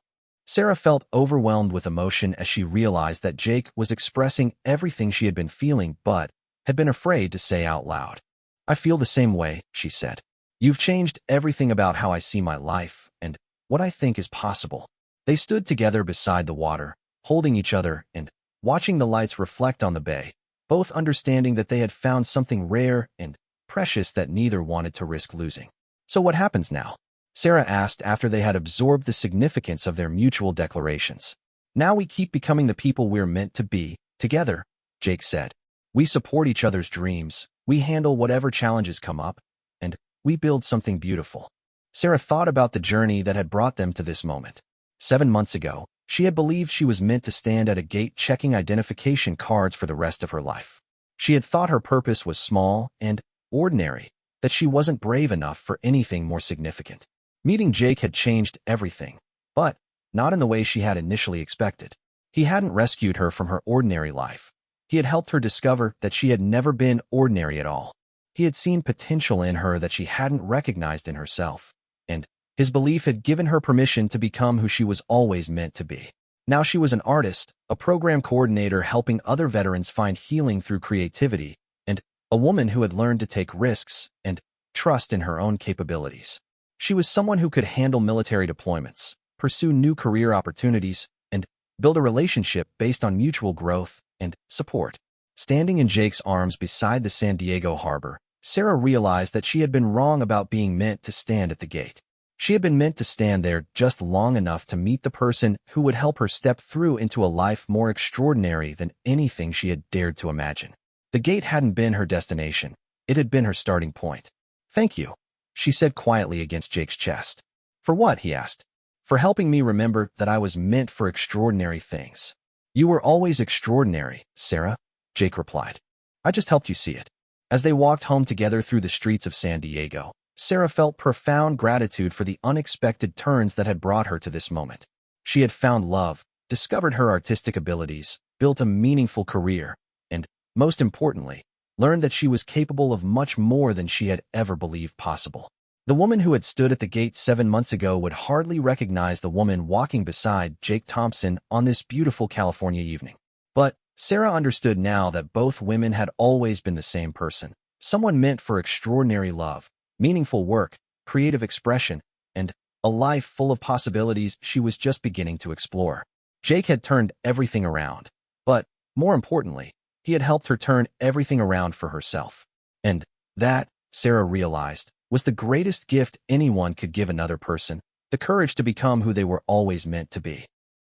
Sarah felt overwhelmed with emotion as she realized that Jake was expressing everything she had been feeling but had been afraid to say out loud. I feel the same way, she said. You've changed everything about how I see my life and what I think is possible. They stood together beside the water, holding each other and watching the lights reflect on the bay, both understanding that they had found something rare and precious that neither wanted to risk losing. So what happens now? Sarah asked after they had absorbed the significance of their mutual declarations. Now we keep becoming the people we're meant to be, together, Jake said. We support each other's dreams, we handle whatever challenges come up, and we build something beautiful. Sarah thought about the journey that had brought them to this moment. 7 months ago, she had believed she was meant to stand at a gate checking identification cards for the rest of her life. She had thought her purpose was small and ordinary, that she wasn't brave enough for anything more significant. Meeting Jake had changed everything, but not in the way she had initially expected. He hadn't rescued her from her ordinary life. He had helped her discover that she had never been ordinary at all. He had seen potential in her that she hadn't recognized in herself, and his belief had given her permission to become who she was always meant to be. Now she was an artist, a program coordinator helping other veterans find healing through creativity, and a woman who had learned to take risks and trust in her own capabilities. She was someone who could handle military deployments, pursue new career opportunities, and build a relationship based on mutual growth and support. Standing in Jake's arms beside the San Diego harbor, Sarah realized that she had been wrong about being meant to stand at the gate. She had been meant to stand there just long enough to meet the person who would help her step through into a life more extraordinary than anything she had dared to imagine. The gate hadn't been her destination. It had been her starting point. Thank you, she said quietly against Jake's chest. For what? He asked. For helping me remember that I was meant for extraordinary things. You were always extraordinary, Sarah, Jake replied. I just helped you see it. As they walked home together through the streets of San Diego, Sarah felt profound gratitude for the unexpected turns that had brought her to this moment. She had found love, discovered her artistic abilities, built a meaningful career, and, most importantly, learned that she was capable of much more than she had ever believed possible. The woman who had stood at the gate 7 months ago would hardly recognize the woman walking beside Jake Thompson on this beautiful California evening. But Sarah understood now that both women had always been the same person, someone meant for extraordinary love, meaningful work, creative expression, and a life full of possibilities she was just beginning to explore. Jake had turned everything around, but, more importantly, he had helped her turn everything around for herself. And that, Sarah realized, was the greatest gift anyone could give another person, the courage to become who they were always meant to be.